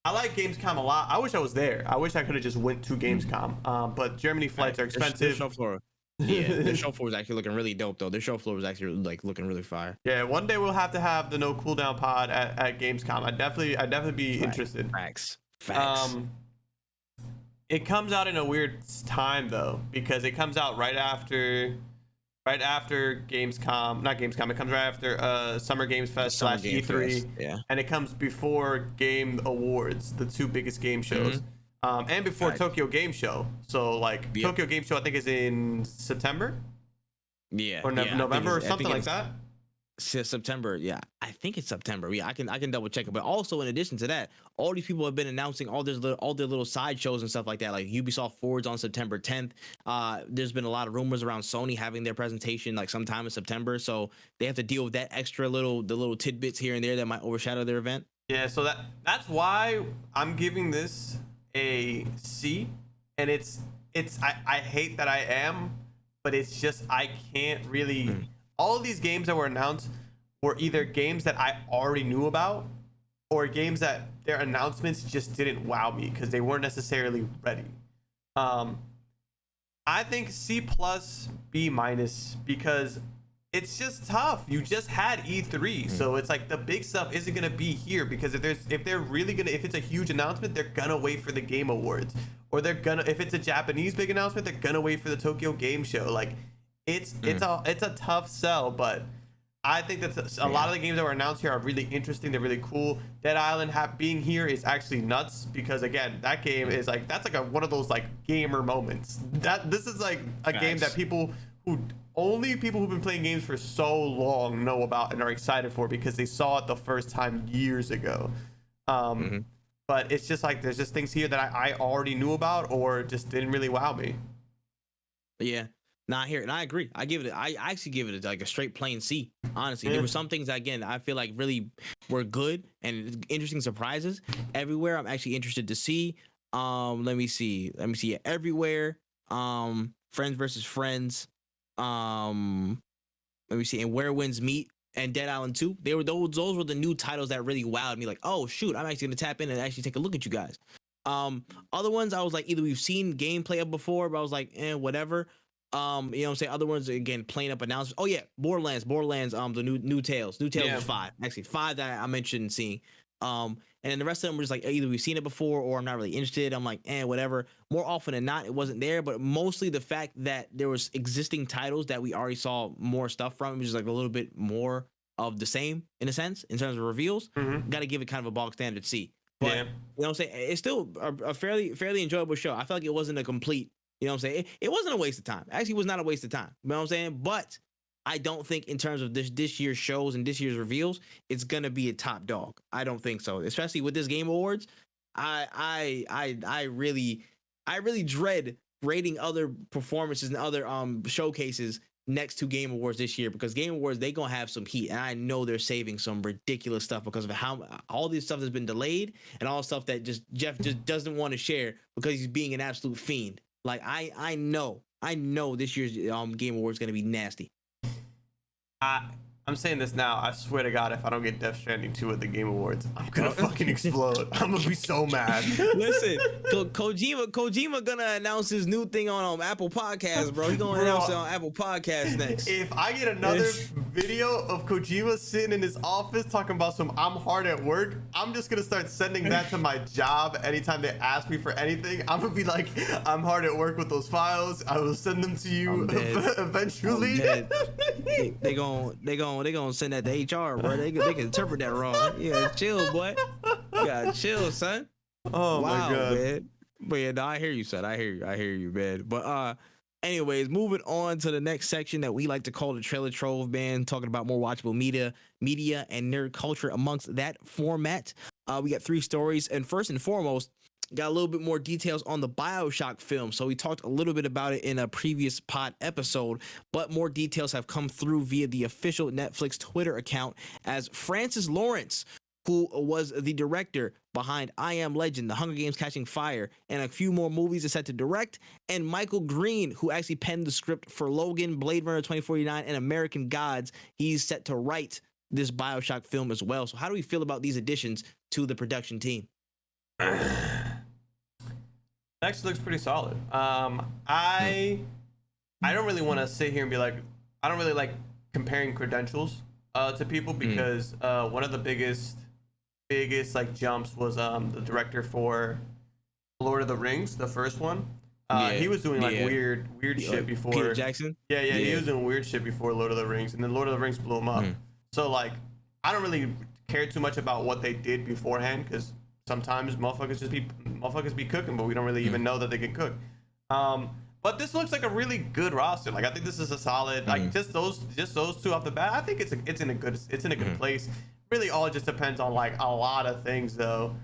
I like Gamescom a lot. I wish I was there. I wish I could have just went to Gamescom. But Germany flights are expensive. The show floor is actually looking really dope though. The show floor is actually like looking really fire. Yeah, one day we'll have to have the No Cooldown pod at Gamescom. I'd definitely be interested. Facts. It comes out in a weird time though, because it comes out right after Gamescom. Not Gamescom. It comes right after Summer Games Fest / E3. Yeah. And it comes before Game Awards, the 2 biggest game shows. And before Tokyo Game Show. So like Tokyo Game Show I think is in September. Yeah. Or November or something like that. September. Yeah, I think it's September. Yeah, I can double check it. But also in addition to that, all these people have been announcing all their little side shows and stuff like that. Like Ubisoft Forward's on September 10th. There's been a lot of rumors around Sony having their presentation like sometime in September. So they have to deal with that extra little tidbits here and there that might overshadow their event. Yeah, so that's why I'm giving this a C. And I hate that I am, but it's just I can't really. All of these games that were announced were either games that I already knew about, or games that their announcements just didn't wow me because they weren't necessarily ready. I think C+, B-, because it's just tough. You just had E3, so it's like the big stuff isn't gonna be here, because if it's a huge announcement, they're gonna wait for the Game Awards, or if it's a Japanese big announcement, they're gonna wait for the Tokyo Game Show. Like it's a tough sell, but I think that a lot of the games that were announced here are really interesting. They're really cool. Dead Island being here is actually nuts, because again, that game is like, that's like one of those like gamer moments. This is like a game that people who only people who've been playing games for so long know about and are excited for because they saw it the first time years ago. But it's just like there's just things here that I already knew about or just didn't really wow me. Yeah. Not here, and I agree. I actually give it like a straight plain C. Honestly, there were some things again I feel like really were good and interesting surprises everywhere. I'm actually interested to see. Let me see. Everywhere. Friends versus Friends. Let me see. And Where Winds Meet and Dead Island 2. They were those were the new titles that really wowed me. Like, oh shoot, I'm actually gonna tap in and actually take a look at you guys. Other ones I was like, either we've seen gameplay of before, but I was like, whatever. You know what I'm saying? Other ones again playing up announcements. Oh yeah, Borderlands, the new Tales. New Tales was 5. Actually 5 that I'm interested in seeing. And then the rest of them were just like either we've seen it before or I'm not really interested. I'm like, whatever. More often than not, it wasn't there, but mostly the fact that there was existing titles that we already saw more stuff from, which is like a little bit more of the same in a sense, in terms of reveals. Got to give it kind of a bog standard C. But you know what I'm saying? It's still a fairly enjoyable show. I feel like it wasn't a complete, you know what I'm saying? It wasn't a waste of time. Actually, it was not a waste of time. You know what I'm saying? But I don't think in terms of this year's shows and this year's reveals, it's gonna be a top dog. I don't think so. Especially with this Game Awards, I really dread rating other performances and other showcases next to Game Awards this year, because Game Awards, they gonna have some heat, and I know they're saving some ridiculous stuff because of how all this stuff has been delayed and all stuff that Jeff just doesn't want to share because he's being an absolute fiend. Like I know this year's Game Awards is gonna be nasty. I'm saying this now. I swear to God, if I don't get Death Stranding 2 at the Game Awards, I'm gonna fucking explode. I'm gonna be so mad. Listen, Kojima gonna announce his new thing on Apple Podcasts, bro. He gonna announce it on Apple Podcasts next. If I get another video of Kojima sitting in his office talking about some I'm hard at work, I'm just gonna start sending that to my job anytime they ask me for anything. I'm gonna be like, I'm hard at work with those files. I will send them to you eventually. They gonna send that to HR, bro. They can interpret that wrong. Yeah, chill, boy. Yeah, chill, son. Oh wow, my God, man. But yeah, no, I hear you, son. I hear you, man. But anyways, moving on to the next section that we like to call the Trailer Trove, man. Talking about more watchable media and nerd culture amongst that format. We got 3 stories, and first and foremost, got a little bit more details on the Bioshock film. So we talked a little bit about it in a previous pod episode, but more details have come through via the official Netflix Twitter account, as Francis Lawrence, who was the director behind I Am Legend, The Hunger Games Catching Fire, and a few more movies, is set to direct, and Michael Green, who actually penned the script for Logan, Blade Runner 2049, and American Gods, he's set to write this Bioshock film as well. So how do we feel about these additions to the production team? Actually looks pretty solid. I don't really want to sit here and be like, I don't really like comparing credentials to people, because one of the biggest like jumps was the director for Lord of the Rings, the first one. He was doing like weird shit before. Peter Jackson? Yeah, he was doing weird shit before Lord of the Rings, and then Lord of the Rings blew him up. So like, I don't really care too much about what they did beforehand, because sometimes motherfuckers be cooking, but we don't really even know that they can cook. But this looks like a really good roster. Like, I think this is a solid, like just those 2 off the bat. I think it's in a good place. Really, all just depends on like a lot of things though.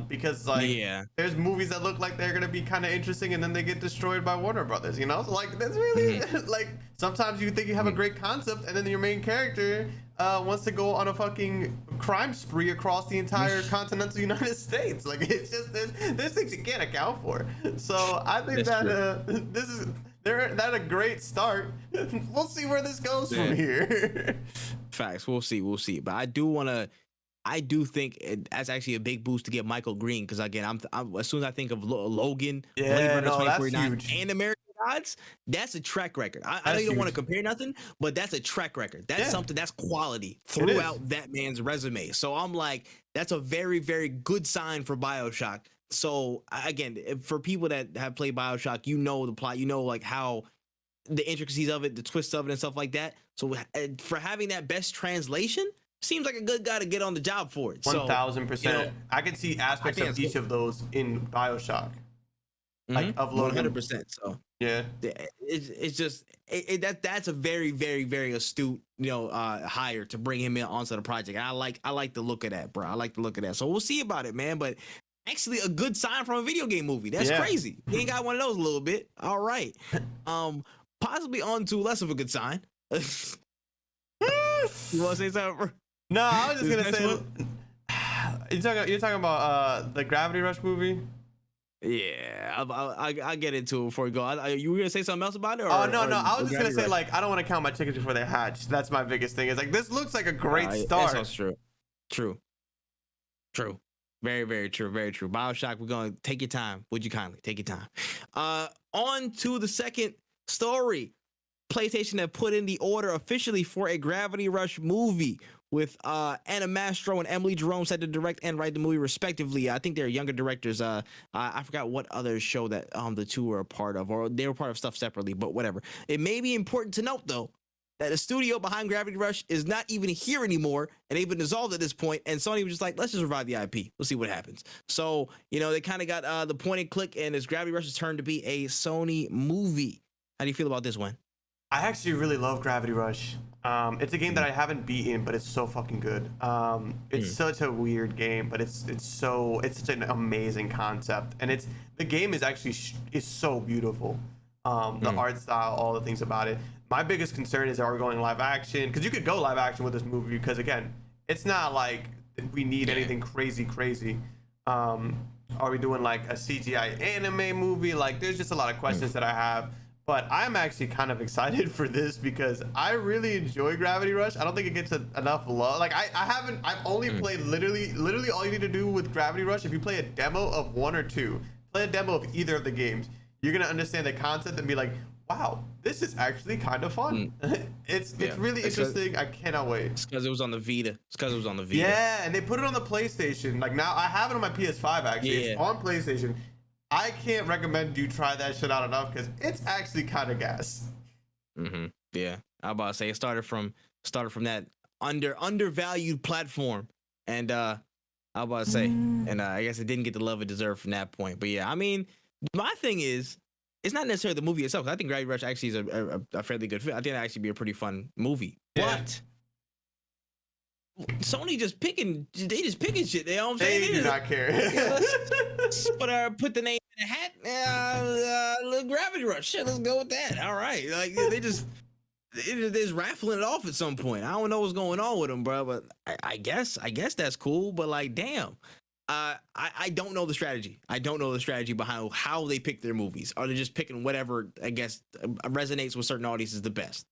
Because like there's movies that look like they're gonna be kind of interesting, and then they get destroyed by Warner Brothers, you know? So like, that's really like, sometimes you think you have a great concept, and then your main character wants to go on a fucking crime spree across the entire continental United States. Like, it's just there's things you can't account for. So I think they're at a great start. We'll see where this goes from here. Facts. We'll see. But I do think that's actually a big boost to get Michael Green, because again, I'm as soon as I think of Logan, Blade Runner 2049, and American Gods, that's a track record. I know you don't want to compare nothing, but that's a track record. That's something that's quality throughout that man's resume. So I'm like, that's a very, very good sign for Bioshock. So again, for people that have played Bioshock, you know the plot, you know like how the intricacies of it, the twists of it, and stuff like that. So for having that best translation, seems like a good guy to get on the job for it. 1000%. You know, I can see aspects of each of those in Bioshock, like of Logan. 100%. So Yeah. It's just that's a very very very astute hire to bring him in onto the project. I like the look of that, bro. I like the look of that. So we'll see about it, man. But actually, a good sign from a video game movie. That's crazy. He ain't got one of those a little bit. All right. Possibly on to less of a good sign. You want to say something, bro? No, I was just gonna say. You're talking about the Gravity Rush movie. Yeah, I'll get into it before we go. You were gonna say something else about it? No. I was just gonna say like I don't want to count my chickens before they hatch. That's my biggest thing. It's like this looks like a great start. That's true. Very very true. Very true. Bioshock. We're gonna take your time. Would you kindly take your time? On to the second story. PlayStation have put in the order officially for a Gravity Rush movie with Anna Mastro and Emily Jerome set to direct and write the movie respectively. I think they're younger directors. I forgot what other show that the two were a part of, or they were part of stuff separately, but whatever. It may be important to note though that the studio behind Gravity Rush is not even here anymore, and they've been dissolved at this point, and Sony was just like, let's just revive the IP. We'll see what happens. So, they kind of got the point and click, and it's Gravity Rush's turn to be a Sony movie. How do you feel about this one? I actually really love Gravity Rush. It's a game that I haven't beaten, but it's so fucking good. It's such a weird game, but it's such an amazing concept, and the game is actually is so beautiful. The art style, all the things about it. My biggest concern is, are we going live action? Because you could go live action with this movie, because again, it's not like we need anything crazy. Are we doing like a CGI anime movie? Like, there's just a lot of questions that I have. But I'm actually kind of excited for this because I really enjoy Gravity Rush. I don't think it gets enough love. Like I've only played literally all you need to do with Gravity Rush, if you play a demo of 1 or 2, play a demo of either of the games, you're gonna understand the concept and be like, wow, this is actually kind of fun. It's really interesting. I cannot wait. It's because it was on the Vita. Yeah, and they put it on the PlayStation. Like now I have it on my PS5 actually. Yeah. It's on PlayStation. I can't recommend you try that shit out enough because it's actually kind of gas. Yeah, I about to say it started from that undervalued platform, and I about to say, and I guess it didn't get the love it deserved from that point. But yeah, I mean, my thing is, it's not necessarily the movie itself. I think Gravity Rush actually is a fairly good fit. I think it'd actually be a pretty fun movie. Yeah. But Sony just picking shit. You know what I'm saying? They do not care. Let's put the name in the hat. Little Gravity Rush. Shit, let's go with that. All right. Like they're just raffling it off at some point. I don't know what's going on with them, bro. But I guess that's cool. But like, damn. I don't know the strategy. I don't know the strategy behind how they pick their movies. Are they just picking whatever I guess resonates with certain audiences the best?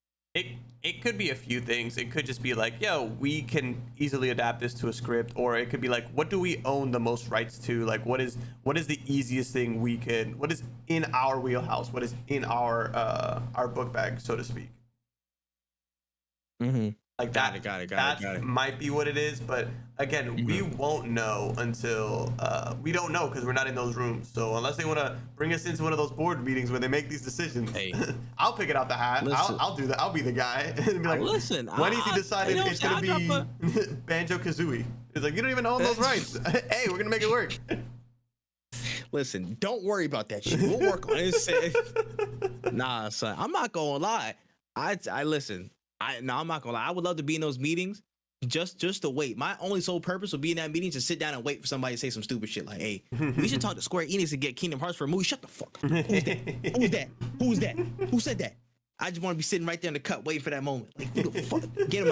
It could be a few things. It could just be like, yo, we can easily adapt this to a script, or it could be like, what do we own the most rights to? Like, what is the easiest thing what is in our wheelhouse? What is in our book bag, so to speak? Like that. Got it. Might be what it is, but again, we won't know until we don't know because we're not in those rooms. So unless they want to bring us into one of those board meetings where they make these decisions, I'll pick it out the hat. I'll do that. I'll be the guy and be like, listen, when has he decided it's gonna be Banjo Kazooie? It's like, you don't even own those rights. Hey, we're gonna make it work. Listen, don't worry about that shit. We'll work on it. Nah, son, I'm not gonna lie. I listen. I'm not gonna lie. I would love to be in those meetings just to wait. My only sole purpose would be in that meeting to sit down and wait for somebody to say some stupid shit like, hey, we should talk to Square Enix and get Kingdom Hearts for a movie. Shut the fuck up. Who's that? Who said that? I just want to be sitting right there in the cut waiting for that moment. Like, who the fuck? Get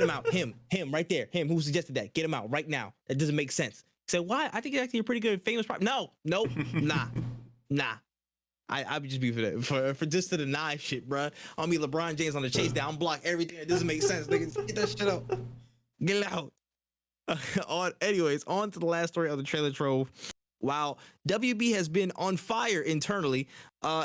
him out. Him right there. Him who suggested that. Get him out right now. That doesn't make sense. Say, why? I think it's actually a pretty good famous part. No, nah. I would just be for just to deny shit, bro. I'll be LeBron James on the chase down, block everything that doesn't make sense. Niggas, get that shit out. Get it out. Anyways, on to the last story of the trailer trove. While WB has been on fire internally,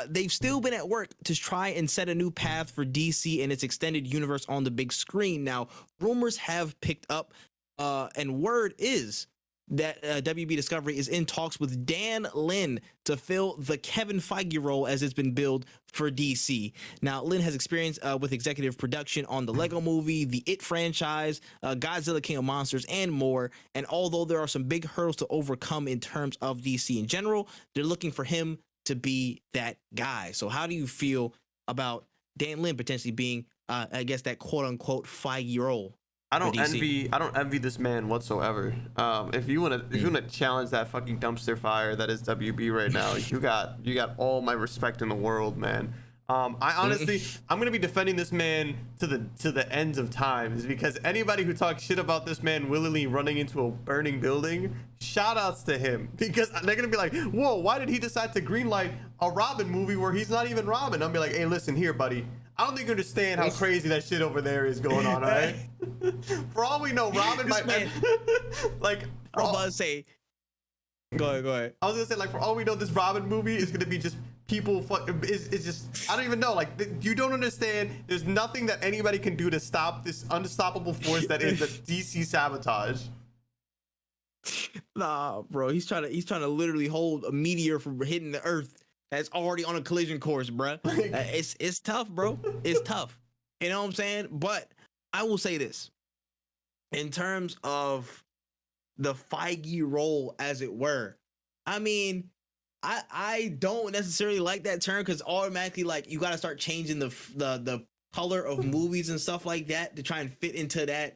they've still been at work to try and set a new path for DC and its extended universe on the big screen. Now, rumors have picked up, and word is that WB Discovery is in talks with Dan Lin to fill the Kevin Feige role as it's been billed for DC. Now, Lin has experience with executive production on the Lego Movie, the It franchise, Godzilla King of Monsters, and more. And although there are some big hurdles to overcome in terms of DC in general, they're looking for him to be that guy. So how do you feel about Dan Lin potentially being, I guess, that quote unquote Feige role? I don't envy this man whatsoever. If you wanna challenge that fucking dumpster fire that is WB right now, you got all my respect in the world, man. I honestly, I'm gonna be defending this man to the ends of time, is because anybody who talks shit about this man willingly running into a burning building, shout outs to him, because they're gonna be like, whoa, why did he decide to greenlight a Robin movie where he's not even Robin? I'll be like, hey, listen here, buddy. I don't think you understand how crazy that shit over there is going on, all right? For all we know, Robin might like. I was about to say. Go ahead. I was gonna say, like, for all we know, this Robin movie is gonna be just people. It's just, I don't even know. Like, you don't understand. There's nothing that anybody can do to stop this unstoppable force that is the DC sabotage. Nah, bro. He's trying to literally hold a meteor from hitting the Earth that's already on a collision course, bro. It's tough, bro. It's tough. You know what I'm saying? But I will say this. In terms of the Feige role, as it were, I mean, I don't necessarily like that term, because automatically, like, you got to start changing the color of movies and stuff like that to try and fit into the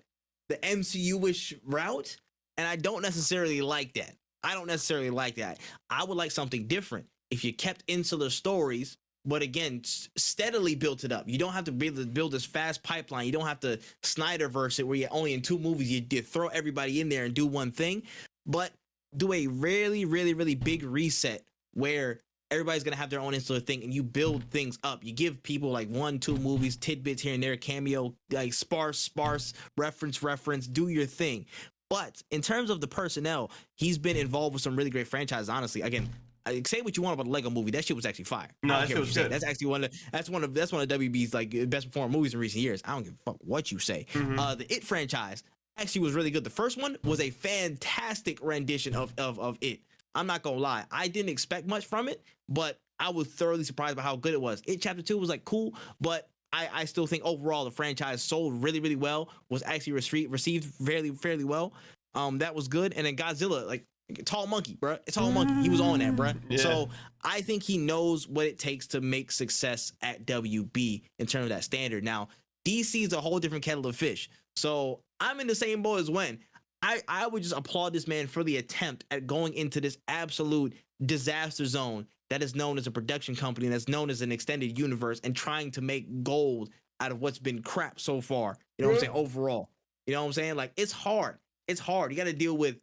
MCU-ish route. And I don't necessarily like that. I would like something different. If you kept insular stories, but again, steadily built it up. You don't have to build this fast pipeline. You don't have to Snyderverse it where you're only in 2 movies. You throw everybody in there and do one thing, but do a really, really, really big reset where everybody's going to have their own insular thing, and you build things up. You give people like 1-2 movies, tidbits here and there, cameo, like sparse, reference, do your thing. But in terms of the personnel, he's been involved with some really great franchises, honestly. Again, say what you want about the Lego movie. That shit was actually fire. No, that shit was good. That's actually one of WB's like best performing movies in recent years. I don't give a fuck what you say. The It franchise actually was really good. The first one was a fantastic rendition of It. I'm not gonna lie. I didn't expect much from it, but I was thoroughly surprised by how good it was. It Chapter 2 was like cool, but I still think overall the franchise sold really, really well, was actually received fairly well. That was good. And then Godzilla, like, Tall Monkey, bro. It's Tall Monkey. He was on that, bro. Yeah. So I think he knows what it takes to make success at WB in terms of that standard. Now, DC is a whole different kettle of fish. So I'm in the same boat as when I would just applaud this man for the attempt at going into this absolute disaster zone that is known as a production company, that's known as an extended universe, and trying to make gold out of what's been crap so far. You know what I'm saying? Overall, you know what I'm saying? Like, it's hard. It's hard. You got to deal with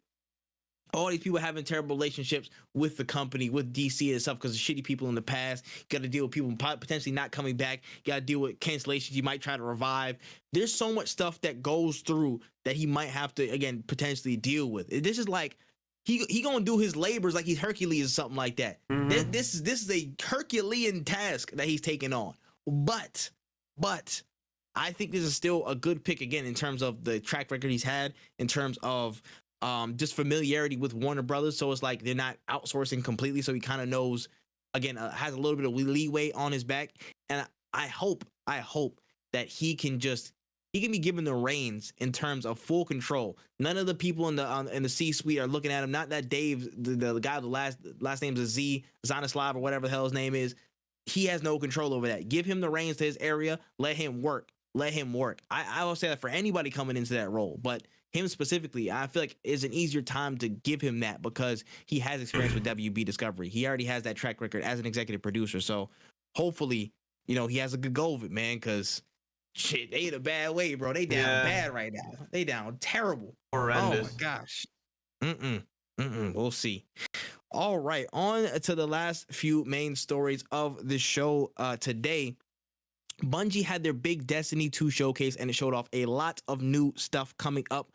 all these people having terrible relationships with the company, with DC and stuff, because of shitty people in the past. You got to deal with people potentially not coming back. You got to deal with cancellations you might try to revive. There's so much stuff that goes through that he might have to, again, potentially deal with. This is like, he gonna do his labors like he's Hercules or something like that. This is a Herculean task that he's taking on. But I think this is still a good pick, again, in terms of the track record he's had, in terms of just familiarity with Warner Brothers. So it's like they're not outsourcing completely. So he kind of knows, again, has a little bit of leeway on his back. And I hope that he can be given the reins in terms of full control. None of the people in the C-suite are looking at him. Not that Dave, the guy with the last name is Zanislav or whatever the hell his name is. He has no control over that. Give him the reins to his area. Let him work. I will say that for anybody coming into that role, but him specifically, I feel like it's an easier time to give him that because he has experience with WB Discovery. He already has that track record as an executive producer. So hopefully, he has a good go of it, man, because shit, they in a bad way, bro. They down bad right now. They down terrible. Horrendous. Oh my gosh. We'll see. All right, on to the last few main stories of the show today. Bungie had their big Destiny 2 showcase, and it showed off a lot of new stuff coming up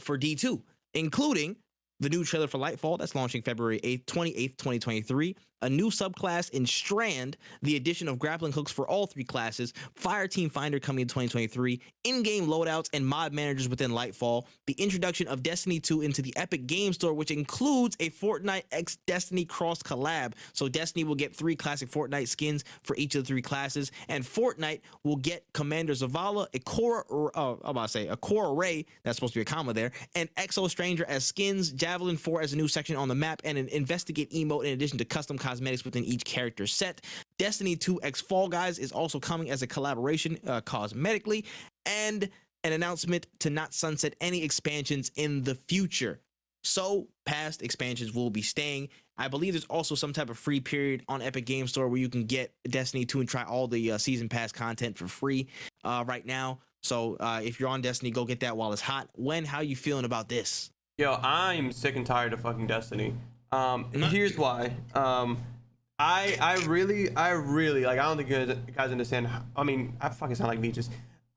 for D2, including the new trailer for Lightfall that's launching February 28th, 2023, a new subclass in Strand, the addition of grappling hooks for all 3 classes, Fireteam Finder coming in 2023, in-game loadouts and mod managers within Lightfall, the introduction of Destiny 2 into the Epic Game Store, which includes a Fortnite x Destiny cross collab. So Destiny will get 3 classic Fortnite skins for each of the 3 classes, and Fortnite will get Commander Zavala, Akora Ray, that's supposed to be a comma there, and Exo Stranger as skins, Javelin 4 as a new section on the map, and an Investigate emote in addition to custom cosmetics cosmetics within each character set. Destiny 2 X Fall Guys is also coming as a collaboration cosmetically, and an announcement to not sunset any expansions in the future. So past expansions will be staying. I believe there's also some type of free period on Epic Game Store where you can get Destiny 2 and try all the season pass content for free right now. So if you're on Destiny, go get that while it's hot. How you feeling about this? Yo, I'm sick and tired of fucking Destiny. Here's why. I really like. I don't think you guys understand. I fucking sound like me.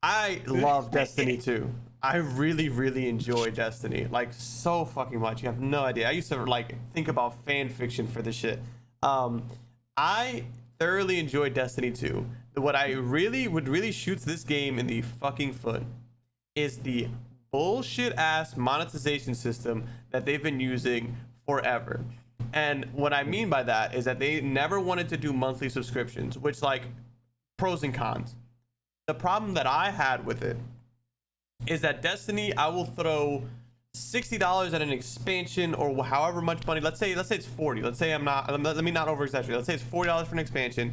I love Destiny 2. I really enjoy Destiny, like, so fucking much. You have no idea. I used to like think about fan fiction for this shit. I thoroughly enjoy Destiny 2. What I really shoots this game in the fucking foot is the bullshit ass monetization system that they've been using forever. And what I mean by that is that they never wanted to do monthly subscriptions, which, like, pros and cons. The problem that I had with it is that Destiny, I will throw $60 at an expansion, or however much money. Let's say it's 40. Let me not over exaggerate. Let's say it's $40 for an expansion.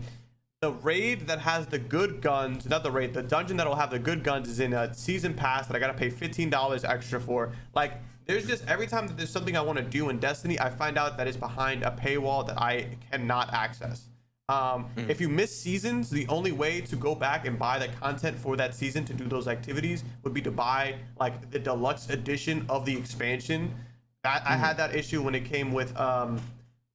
The raid that has the good guns, not the raid, the dungeon that'll have the good guns is in a season pass that I gotta pay $15 extra for. Like, there's just, every time that there's something I want to do in Destiny, I find out that it's behind a paywall that I cannot access. If you miss seasons, the only way to go back and buy the content for that season to do those activities would be to buy, like, the deluxe edition of the expansion. I had that issue when it came with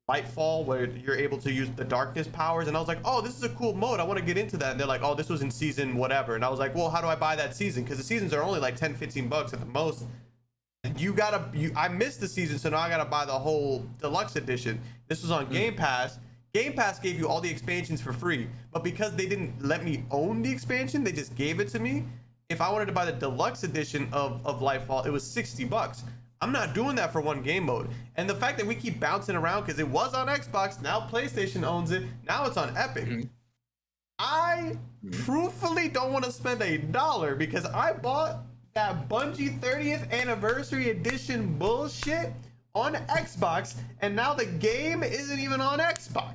Lightfall, where you're able to use the darkness powers, and I was like, oh, this is a cool mode, I want to get into that. And they're like, oh, this was in season whatever, and I was like, well, how do I buy that season? Because the seasons are only like 10-15 bucks at the most. I missed the season, so now I gotta buy the whole deluxe edition. This was on Game Pass. Game Pass gave you all the expansions for free, but because they didn't let me own the expansion, they just gave it to me. If I wanted to buy the deluxe edition of Lightfall, it was 60 bucks. I'm not doing that for one game mode. And the fact that we keep bouncing around, because it was on Xbox, now PlayStation owns it, now it's on Epic. I truthfully don't want to spend $1 because I bought that Bungie 30th anniversary edition bullshit on Xbox, and now the game isn't even on Xbox.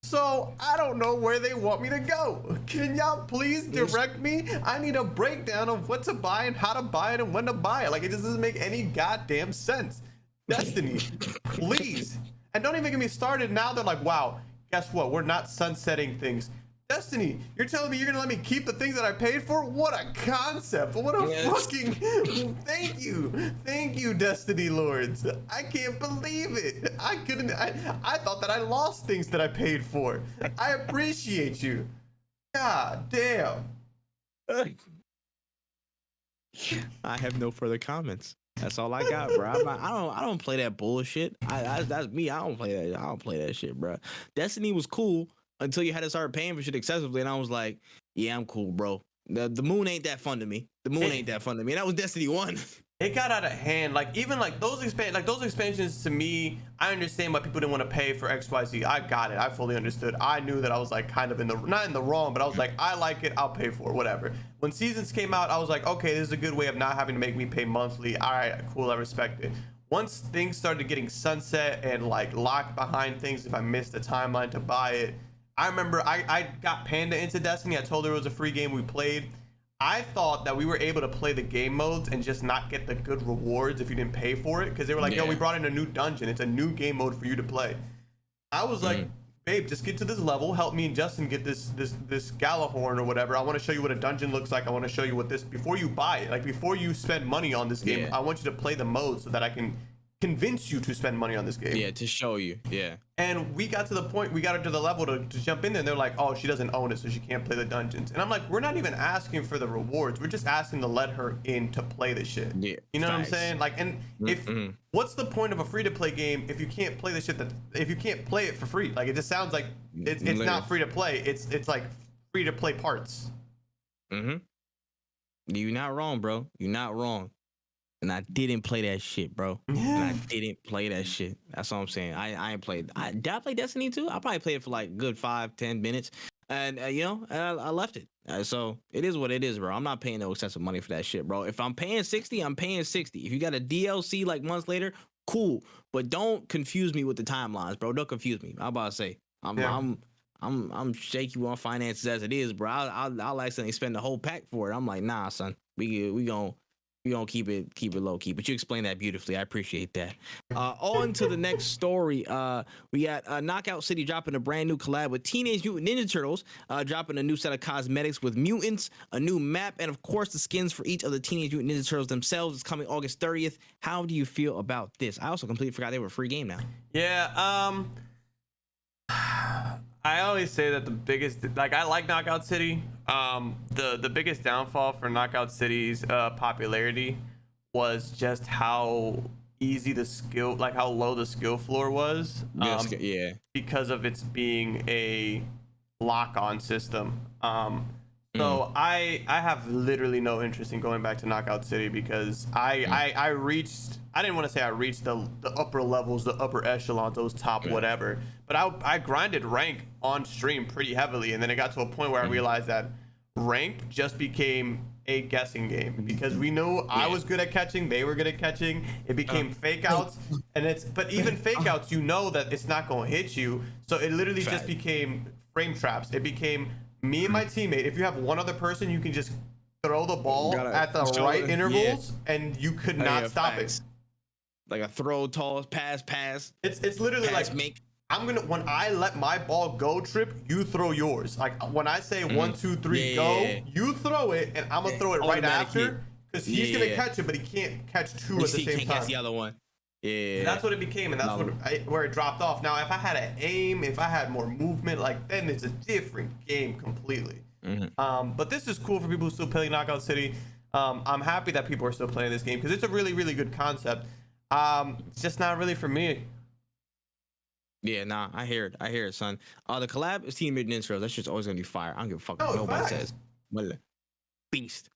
So I don't know where they want me to go. Can y'all please direct me? I need a breakdown of what to buy and how to buy it and when to buy it. Like, it just doesn't make any goddamn sense. Destiny, please. And don't even get me started. Now they're like, wow, guess what? We're not sunsetting things. Destiny, you're telling me you're gonna let me keep the things that I paid for? What a concept. What a fucking thank you, Destiny lords. I can't believe it. I thought that I lost things that I paid for. I appreciate you. God damn. I have no further comments. That's all I got, bro. I don't play that bullshit. That's me. I don't play that shit, bro. Destiny was cool until you had to start paying for shit excessively, and I was like, yeah, I'm cool, bro. The moon ain't that fun to me. And that was Destiny 1. It got out of hand. Like, even like those expansions, to me, I understand why people didn't want to pay for XYZ. I got it. I fully understood. I knew that I was like kind of not in the wrong, but I was like, I like it, I'll pay for it, whatever. When seasons came out, I was like, okay, this is a good way of not having to make me pay monthly. All right, cool, I respect it. Once things started getting sunset and like locked behind things, if I missed the timeline to buy it, I remember I got Panda into Destiny. I told her it was a free game we played. I thought that we were able to play the game modes and just not get the good rewards if you didn't pay for it, because they were like, yo, we brought in a new dungeon. It's a new game mode for you to play. I was like, babe, just get to this level. Help me and Justin get this Galahorn or whatever. I want to show you what a dungeon looks like. I want to show you what this, before you buy it, like before you spend money on this game, I want you to play the mode so that I can convince you to spend money on this game. Yeah, to show you. Yeah. And we got to the point, we got her to the level to jump in there, and they're like, oh, she doesn't own it, so she can't play the dungeons. And I'm like, we're not even asking for the rewards. We're just asking to let her in to play the shit. Yeah. You know what I'm saying? Like, and if what's the point of a free-to-play game if you can't play the shit if you can't play it for free? Like, it just sounds like it's not free to play. It's like free to play parts. You're not wrong, bro. You're not wrong. And I didn't play that shit, bro. And I didn't play that shit. That's what I'm saying. I ain't played. Did I play Destiny 2? I probably played it for like good 5-10 minutes. And, I left it. So it is what it is, bro. I'm not paying no excessive money for that shit, bro. If I'm paying 60, I'm paying 60. If you got a DLC like months later, cool, but don't confuse me with the timelines, bro. Don't confuse me. I'm about to say, I'm shaky on finances as it is, bro. I'll accidentally spend the whole pack for it. I'm like, nah, son. We gonna keep it low key. But you explained that beautifully. I appreciate that. On to the next story. We got Knockout City dropping a brand new collab with Teenage Mutant Ninja Turtles, dropping a new set of cosmetics with mutants, a new map, and of course the skins for each of the Teenage Mutant Ninja Turtles themselves is coming August 30th. How do you feel about this? I also completely forgot they were a free game now. Yeah. I always say that the biggest, like, I like Knockout City. The biggest downfall for Knockout City's popularity was just how easy the skill, like how low the skill floor was. Yeah. Because of its being a lock-on system. So I have literally no interest in going back to Knockout City because I reached, I didn't want to say I reached the upper levels, the upper echelons, those top whatever, but I grinded rank on stream pretty heavily, and then it got to a point where I realized that rank just became a guessing game because we knew I was good at catching, they were good at catching. It became fake outs, and but even fake outs, you know that it's not going to hit you, so it literally just became frame traps. It became me and my teammate. If you have one other person, you can just throw the ball at the right intervals, and you could not stop it. Like a throw, toss, pass. It's literally pass, like make. when I let my ball go, Tripp, you throw yours. Like when I say 1, 2, 3, go, you throw it, and I'm gonna throw it right after because he's gonna catch it, but he can't catch two at the same time. Catch the other one. Yeah, and that's what it became, and that's where it dropped off. Now, if I had an aim, if I had more movement, like then it's a different game completely. But this is cool for people who still play Knockout City. I'm happy that people are still playing this game because it's a really, really good concept. It's just not really for me. Yeah, nah, I hear it, son. The collab is Team Mutant Ninja Turtles. That shit's always gonna be fire. I don't give a fuck what nobody says. Beast.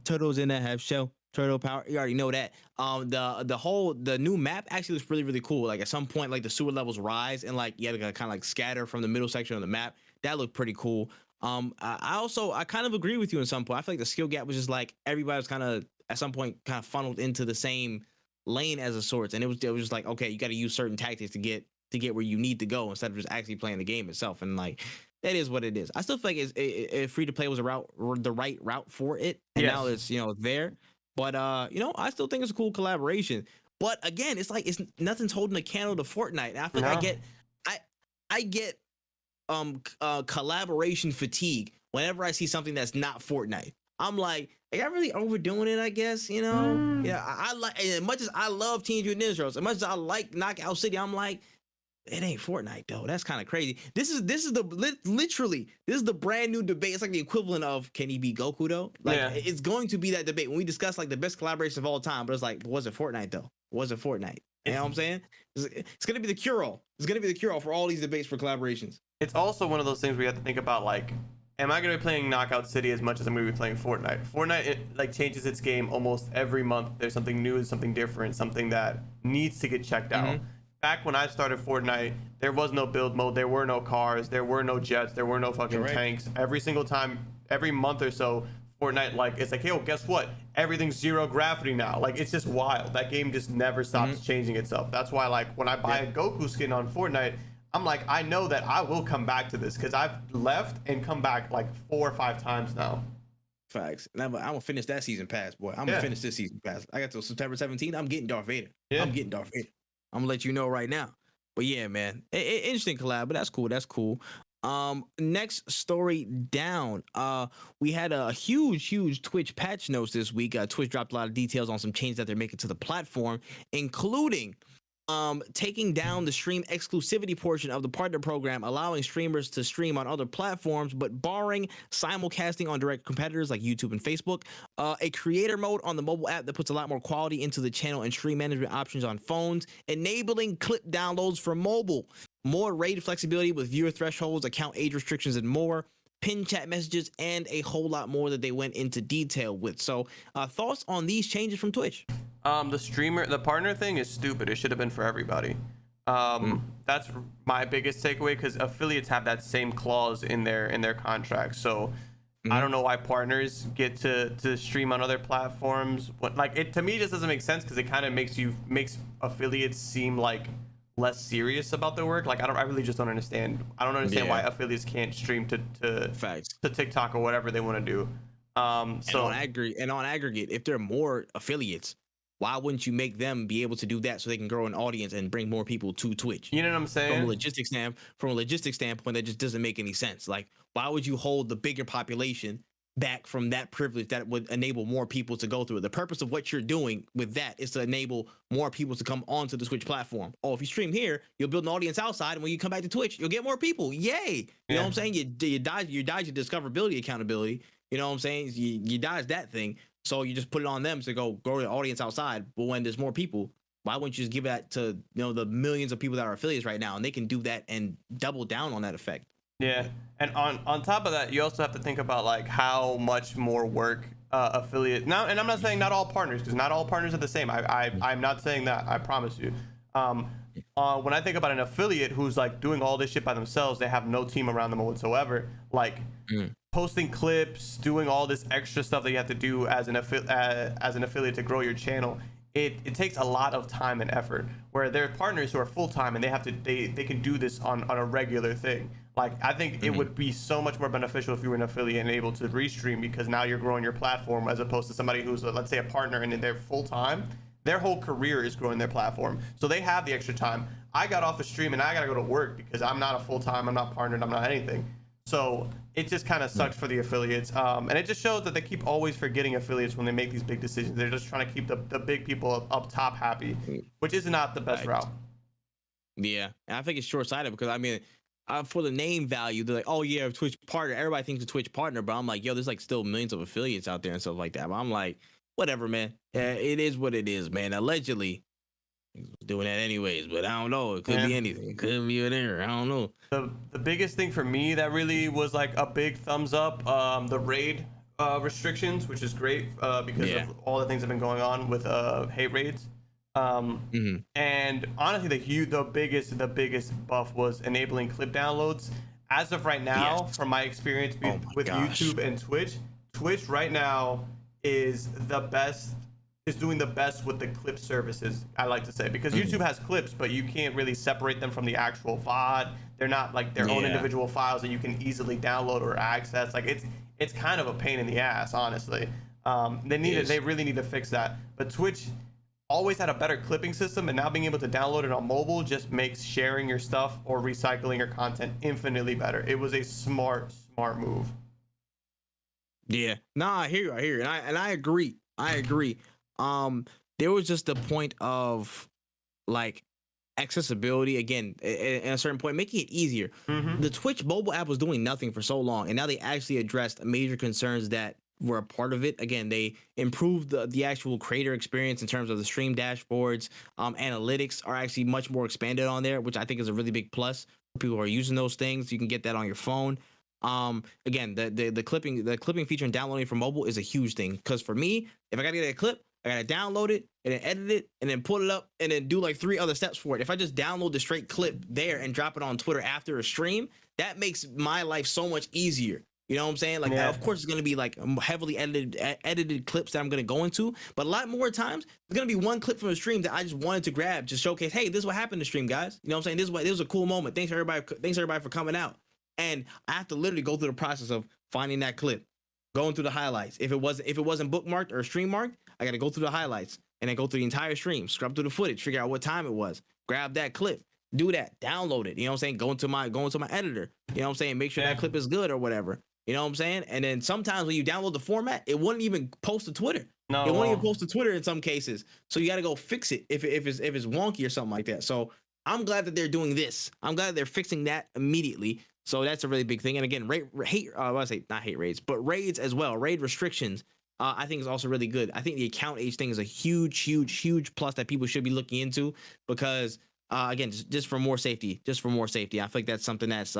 Turtles in that half shell. Turtle power. You already know that. The new map actually looks really, really cool. Like at some point, like the sewer levels rise and like you have to kind of like scatter from the middle section of the map. That looked pretty cool. I kind of agree with you in some point. I feel like the skill gap was just like everybody was kind of at some point kind of funneled into the same lane as a sorts, and it was just like, okay, you got to use certain tactics to get where you need to go instead of just actually playing the game itself. And like that is what it is. I still feel like it's free to play was the right route for it, and now it's there. But I still think it's a cool collaboration. But again, it's like nothing's holding a candle to Fortnite. And I feel like I get collaboration fatigue whenever I see something that's not Fortnite. I'm like I'm really overdoing it, I guess, Yeah, I like, as much as I love Teenage Mutant Ninja Turtles, as much as I like Knockout City, I'm like, it ain't Fortnite though. That's kind of crazy. This is literally the brand new debate. It's like the equivalent of, can he beat Goku though? Like it's going to be that debate when we discuss like the best collaboration of all time. But it's like, was it Fortnite though? Was it Fortnite? You know what I'm saying? It's gonna be the cure-all. It's gonna be the cure-all for all these debates for collaborations. It's also one of those things we have to think about, like, am I going to be playing Knockout City as much as I'm going to be playing Fortnite? Fortnite, it like changes its game almost every month. There's something new, something different, something that needs to get checked out. Back when I started Fortnite, there was no build mode. There were no cars. There were no jets. There were no fucking tanks. Every single time, every month or so, Fortnite, like, it's like, hey, well, guess what? Everything's zero gravity now. Like, it's just wild. That game just never stops changing itself. That's why, like, when I buy a Goku skin on Fortnite, I'm like, I know that I will come back to this because I've left and come back like 4 or 5 times now. Facts. And I'm gonna finish that season pass, boy. I'm gonna finish this season pass. I got till September 17th. I'm getting Darth Vader. I'm getting Darth Vader. I'm gonna let you know right now. But yeah, man, interesting collab. But that's cool. That's cool. Next story down. We had a huge Twitch patch notes this week. Twitch dropped a lot of details on some changes that they're making to the platform, including taking down the stream exclusivity portion of the partner program, allowing streamers to stream on other platforms, but barring simulcasting on direct competitors like YouTube and Facebook. A creator mode on the mobile app that puts a lot more quality into the channel and stream management options on phones, enabling clip downloads for mobile, more raid flexibility with viewer thresholds, account age restrictions, and more. Pin chat messages, and a whole lot more that they went into detail with. So thoughts on these changes from Twitch? The partner thing is stupid. It should have been for everybody. That's my biggest takeaway, because affiliates have that same clause in their contract. So I don't know why partners get to stream on other platforms. Like it to me just doesn't make sense because it kind of makes affiliates seem like less serious about their work. Like I really just don't understand. I don't understand why affiliates can't stream Facts. to TikTok or whatever they want to do. So And on aggregate, if there are more affiliates, why wouldn't you make them be able to do that so they can grow an audience and bring more people to Twitch? you know what I'm saying? From a logistics standpoint, that just doesn't make any sense. Like, why would you hold the bigger population back from that privilege that would enable more people to go through it? The purpose of what you're doing with that is to enable more people to come onto the Twitch platform. Oh, if you stream here, you'll build an audience outside, and when you come back to Twitch, you'll get more people. Yay! You know what I'm saying? You dodge your discoverability accountability. You know what I'm saying? You dodge that thing. So you just put it on them to go grow the audience outside. But when there's more people, why wouldn't you just give that to the millions of people that are affiliates right now, and they can do that and double down on that effect? Yeah, and on top of that, you also have to think about like how much more work affiliate now. And I'm not saying not all partners, because not all partners are the same. I'm not saying that. I promise you. When I think about an affiliate who's like doing all this shit by themselves, they have no team around them whatsoever. Like posting clips, doing all this extra stuff that you have to do as an affiliate to grow your channel. It takes a lot of time and effort. Where there are partners who are full time and they can do this on a regular thing. Like I think it would be so much more beneficial if you were an affiliate and able to restream, because now you're growing your platform, as opposed to somebody who's let's say a partner and they're full time. Their whole career is growing their platform, so they have the extra time. I got off a stream and I gotta go to work because I'm not a full time, I'm not partnered, I'm not anything. So it just kind of sucks for the affiliates, and it just shows that they keep always forgetting affiliates when they make these big decisions. They're just trying to keep the big people up top happy, which is not the best route. Yeah, and I think it's short-sighted because I mean, for the name value, they're like, oh yeah, Twitch partner. Everybody thinks a Twitch partner, but I'm like, yo, there's like still millions of affiliates out there and stuff like that. But I'm like, whatever, man. It is what it is, man. Allegedly, he's doing that anyways, but I don't know. It could be anything. It could be an error. I don't know. The biggest thing for me that really was like a big thumbs up, the raid restrictions, which is great because of all the things that have been going on with hate raids. And honestly, the biggest buff was enabling clip downloads. As of right now, from my experience with YouTube and Twitch right now is doing the best with the clip services, I like to say, because YouTube has clips, but you can't really separate them from the actual VOD. They're not like their own individual files that you can easily download or access. Like it's kind of a pain in the ass, honestly. They really need to fix that. But Twitch always had a better clipping system, and now being able to download it on mobile just makes sharing your stuff or recycling your content infinitely better. It was a smart move. Yeah, nah, I hear you, and I agree. There was just the point of like accessibility again at a certain point, making it easier. The Twitch mobile app was doing nothing for so long, and now they actually addressed major concerns that were a part of it. Again, they improved the actual creator experience in terms of the stream dashboards. Analytics are actually much more expanded on there, which I think is a really big plus for people who are using those things. You can get that on your phone. Again, the clipping feature and downloading from mobile is a huge thing, because for me, if I gotta get a clip, I gotta download it and then edit it and then pull it up and then do like 3 other steps for it. If I just download the straight clip there and drop it on Twitter after a stream, that makes my life so much easier. You know what I'm saying? Like, of course, it's gonna be like heavily edited clips that I'm gonna go into, but a lot more times it's gonna be one clip from a stream that I just wanted to grab to showcase. Hey, this is what happened to stream, guys. You know what I'm saying? This was a cool moment. Thanks everybody for coming out. And I have to literally go through the process of finding that clip, going through the highlights. If it wasn't bookmarked or stream marked, I got to go through the highlights and then go through the entire stream, scrub through the footage, figure out what time it was, grab that clip, do that, download it. You know what I'm saying? Go into my editor. You know what I'm saying? Make sure that clip is good or whatever. You know what I'm saying? And then sometimes when you download the format, it wouldn't even post to Twitter. No, it won't even post to Twitter in some cases. So you got to go fix it if it's wonky or something like that. So I'm glad that they're doing this. I'm glad they're fixing that immediately. So that's a really big thing. And again, not hate raids, but raids as well. Raid restrictions, I think is also really good. I think the account age thing is a huge plus that people should be looking into, because again, just for more safety. I feel like that's something that's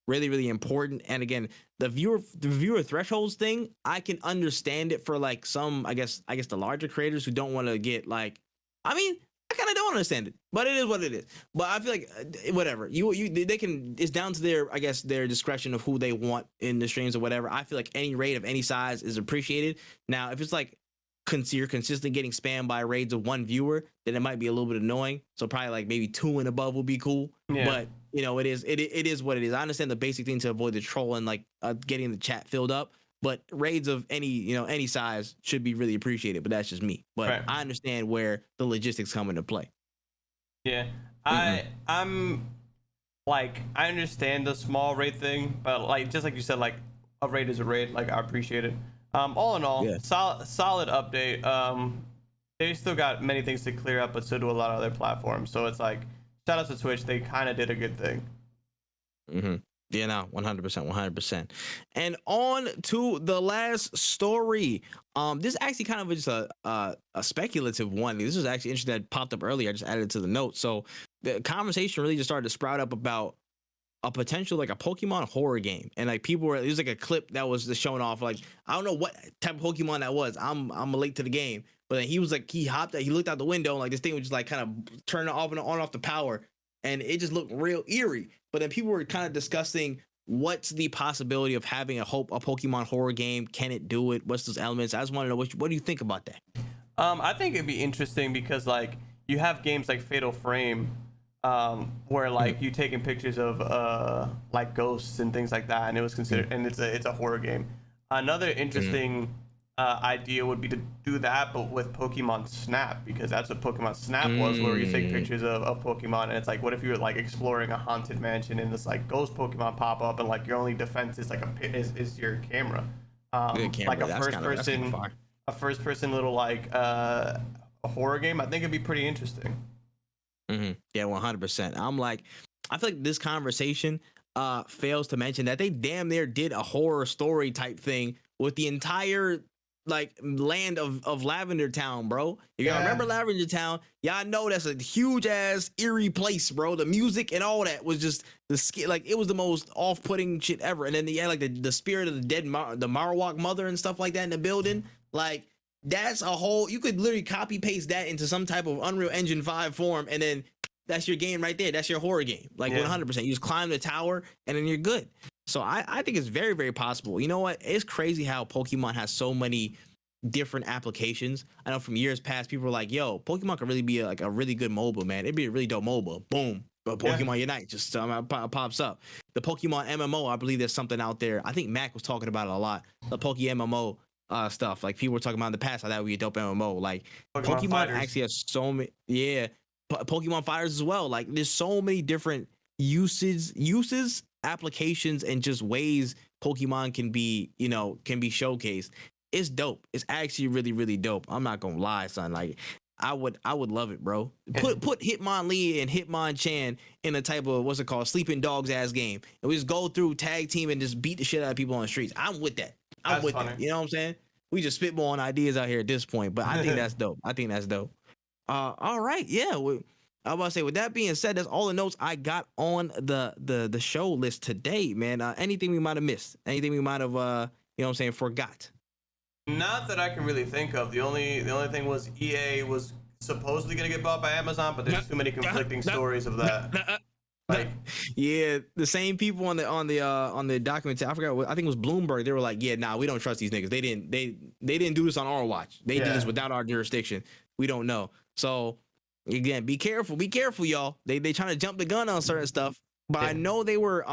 really important. And again, the viewer thresholds thing, I can understand it for like some, I guess the larger creators who don't want to get like, I mean, I kind of don't understand it, but it is what it is. But I feel like whatever they can, it's down to their, I guess, their discretion of who they want in the streams or whatever. I feel like any raid of any size is appreciated. Now, if it's like you're consistently getting spammed by raids of one viewer, then it might be a little bit annoying. So probably like maybe 2 and above will be cool. Yeah. But you know, it is what it is. I understand the basic thing to avoid the troll and like getting the chat filled up. But raids of any size should be really appreciated. But that's just me. But right. I understand where the logistics come into play. Yeah, I'm like, I understand the small raid thing, but like just like you said, like a raid is a raid. Like I appreciate it. All in all, solid update. They still got many things to clear up, but so do a lot of other platforms. So it's like, shout out to Twitch. They kind of did a good thing. Mm-hmm. Yeah, no, 100%. And on to the last story. This is actually kind of just a speculative one. This was actually interesting that popped up earlier. I just added it to the notes. So the conversation really just started to sprout up about a potential like a Pokemon horror game, and like people were, it was like a clip that was just showing off, like I don't know what type of Pokemon that was. I'm late to the game, but then he was like, he looked out the window and like this thing was just like kind of turning off and on off the power, and it just looked real eerie. But then people were kind of discussing what's the possibility of having a Pokemon horror game. Can it do it? What's those elements? I just want to know what do you think about that? I think it'd be interesting because like you have games like Fatal Frame, where like you taking pictures of like ghosts and things like that, and it was considered, and it's a horror game. Another interesting idea would be to do that, but with Pokemon Snap, because that's what Pokemon Snap was, where you take pictures of Pokemon, and it's like, what if you were like exploring a haunted mansion and this like ghost Pokemon pop up, and like your only defense is like is your camera, like a first person little like a horror game. I think it'd be pretty interesting. Yeah, 100%. I'm like, I feel like this conversation fails to mention that they damn near did a horror story type thing with the entire like land of Lavender Town, bro. If y'all remember Lavender Town, y'all know that's a huge ass eerie place, bro. The music and all that was just like it was the most off-putting shit ever. And then they had like the spirit of the dead the Marowak mother and stuff like that in the building. Like that's a whole, you could literally copy paste that into some type of Unreal Engine 5 form, and then that's your game right there. That's your horror game. Like 100%. You just climb the tower and then you're good. So I think it's very, very possible. You know what? It's crazy how Pokemon has so many different applications. I know from years past, people were like, yo, Pokemon could really be like a really good mobile, man. It'd be a really dope mobile. Boom. But Pokemon Unite just pops up. The Pokemon MMO, I believe there's something out there. I think Mac was talking about it a lot. The MMO stuff. Like people were talking about in the past how that would be a dope MMO. Like Pokemon actually has so many, Pokemon Fighters as well. Like there's so many different uses, applications, and just ways Pokemon can be showcased. It's dope. It's actually really, really dope. I'm not gonna lie, son. Like I would love it, bro. Put Hitmonlee and Hitmonchan in a type of, what's it called, sleeping dogs ass game, and we just go through tag team and just beat the shit out of people on the streets. I'm with that. I'm with that. You know what I'm saying? We just spitballing ideas out here at this point, but I think that's dope. All right, yeah. I was about to say, with that being said, that's all the notes I got on the show list today, man. Anything we might have missed? Anything we might have forgot? Not that I can really think of. The only thing was EA was supposedly gonna get bought by Amazon, but there's too many conflicting stories of that. Like, yeah, the same people on the document, I forgot I think it was Bloomberg. They were like, yeah, nah, we don't trust these niggas. They didn't do this on our watch. They did this without our jurisdiction. We don't know. So again, be careful, y'all. They trying to jump the gun on certain stuff. But I know they were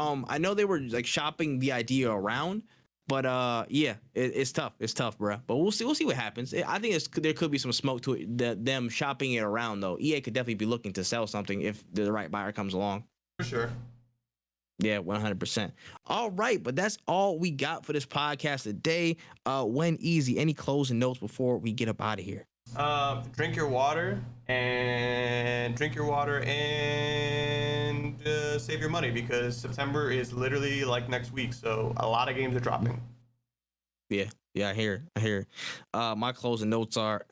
like shopping the idea around. But it's tough. It's tough, bro. But we'll see what happens. I think there could be some smoke to it. Them shopping it around though. EA could definitely be looking to sell something if the right buyer comes along. For sure. Yeah, 100%. All right, but that's all we got for this podcast today. When easy, any closing notes before we get up out of here? Drink your water and save your money, because September is literally like next week, so a lot of games are dropping. Yeah, Yeah, I hear. My closing notes are,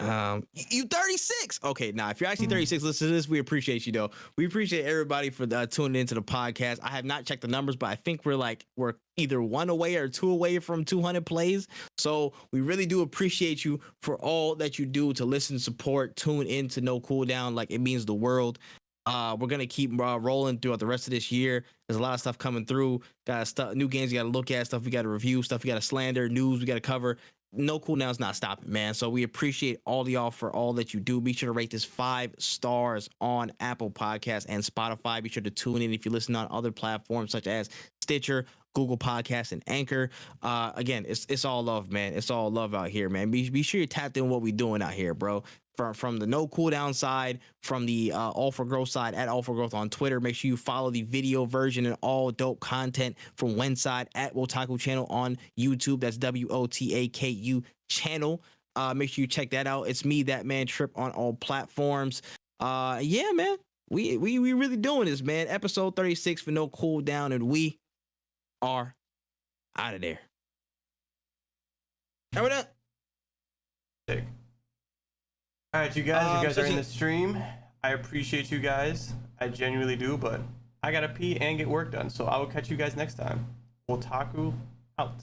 you 36. Okay, now if you're actually 36, listen to this. We appreciate you though. We appreciate everybody for tuning into the podcast. I have not checked the numbers, but I think we're either 1 away or 2 away from 200 plays. So we really do appreciate you for all that you do to listen, support, tune into No Cooldown. Like, it means the world. We're gonna keep rolling throughout the rest of this year. There's a lot of stuff coming through. Got stuff, new games you got to look at, stuff we got to review, stuff we got to slander, news we got to cover. No Cooldown's not stopping, man. So we appreciate all of y'all for all that you do. Be sure to rate this 5 stars on Apple Podcasts and Spotify. Be sure to tune in if you listen on other platforms such as Stitcher, Google Podcasts, and Anchor. Again, it's all love, man. It's all love out here, man. Be sure you tapped in what we doing out here, bro. From the No Cooldown side, from the All for Growth side, at All for Growth on Twitter. Make sure you follow the video version and all dope content from Wen side at Wotaku channel on YouTube. That's WOTAKU channel. Make sure you check that out. It's me, that man Tripp, on all platforms. Yeah, man. We really doing this, man. Episode 36 for No Cooldown, and we are out of there. Are we done? Sick. All right, you guys are in the stream. I appreciate you guys. I genuinely do, but I gotta pee and get work done. So I will catch you guys next time. Wotaku out.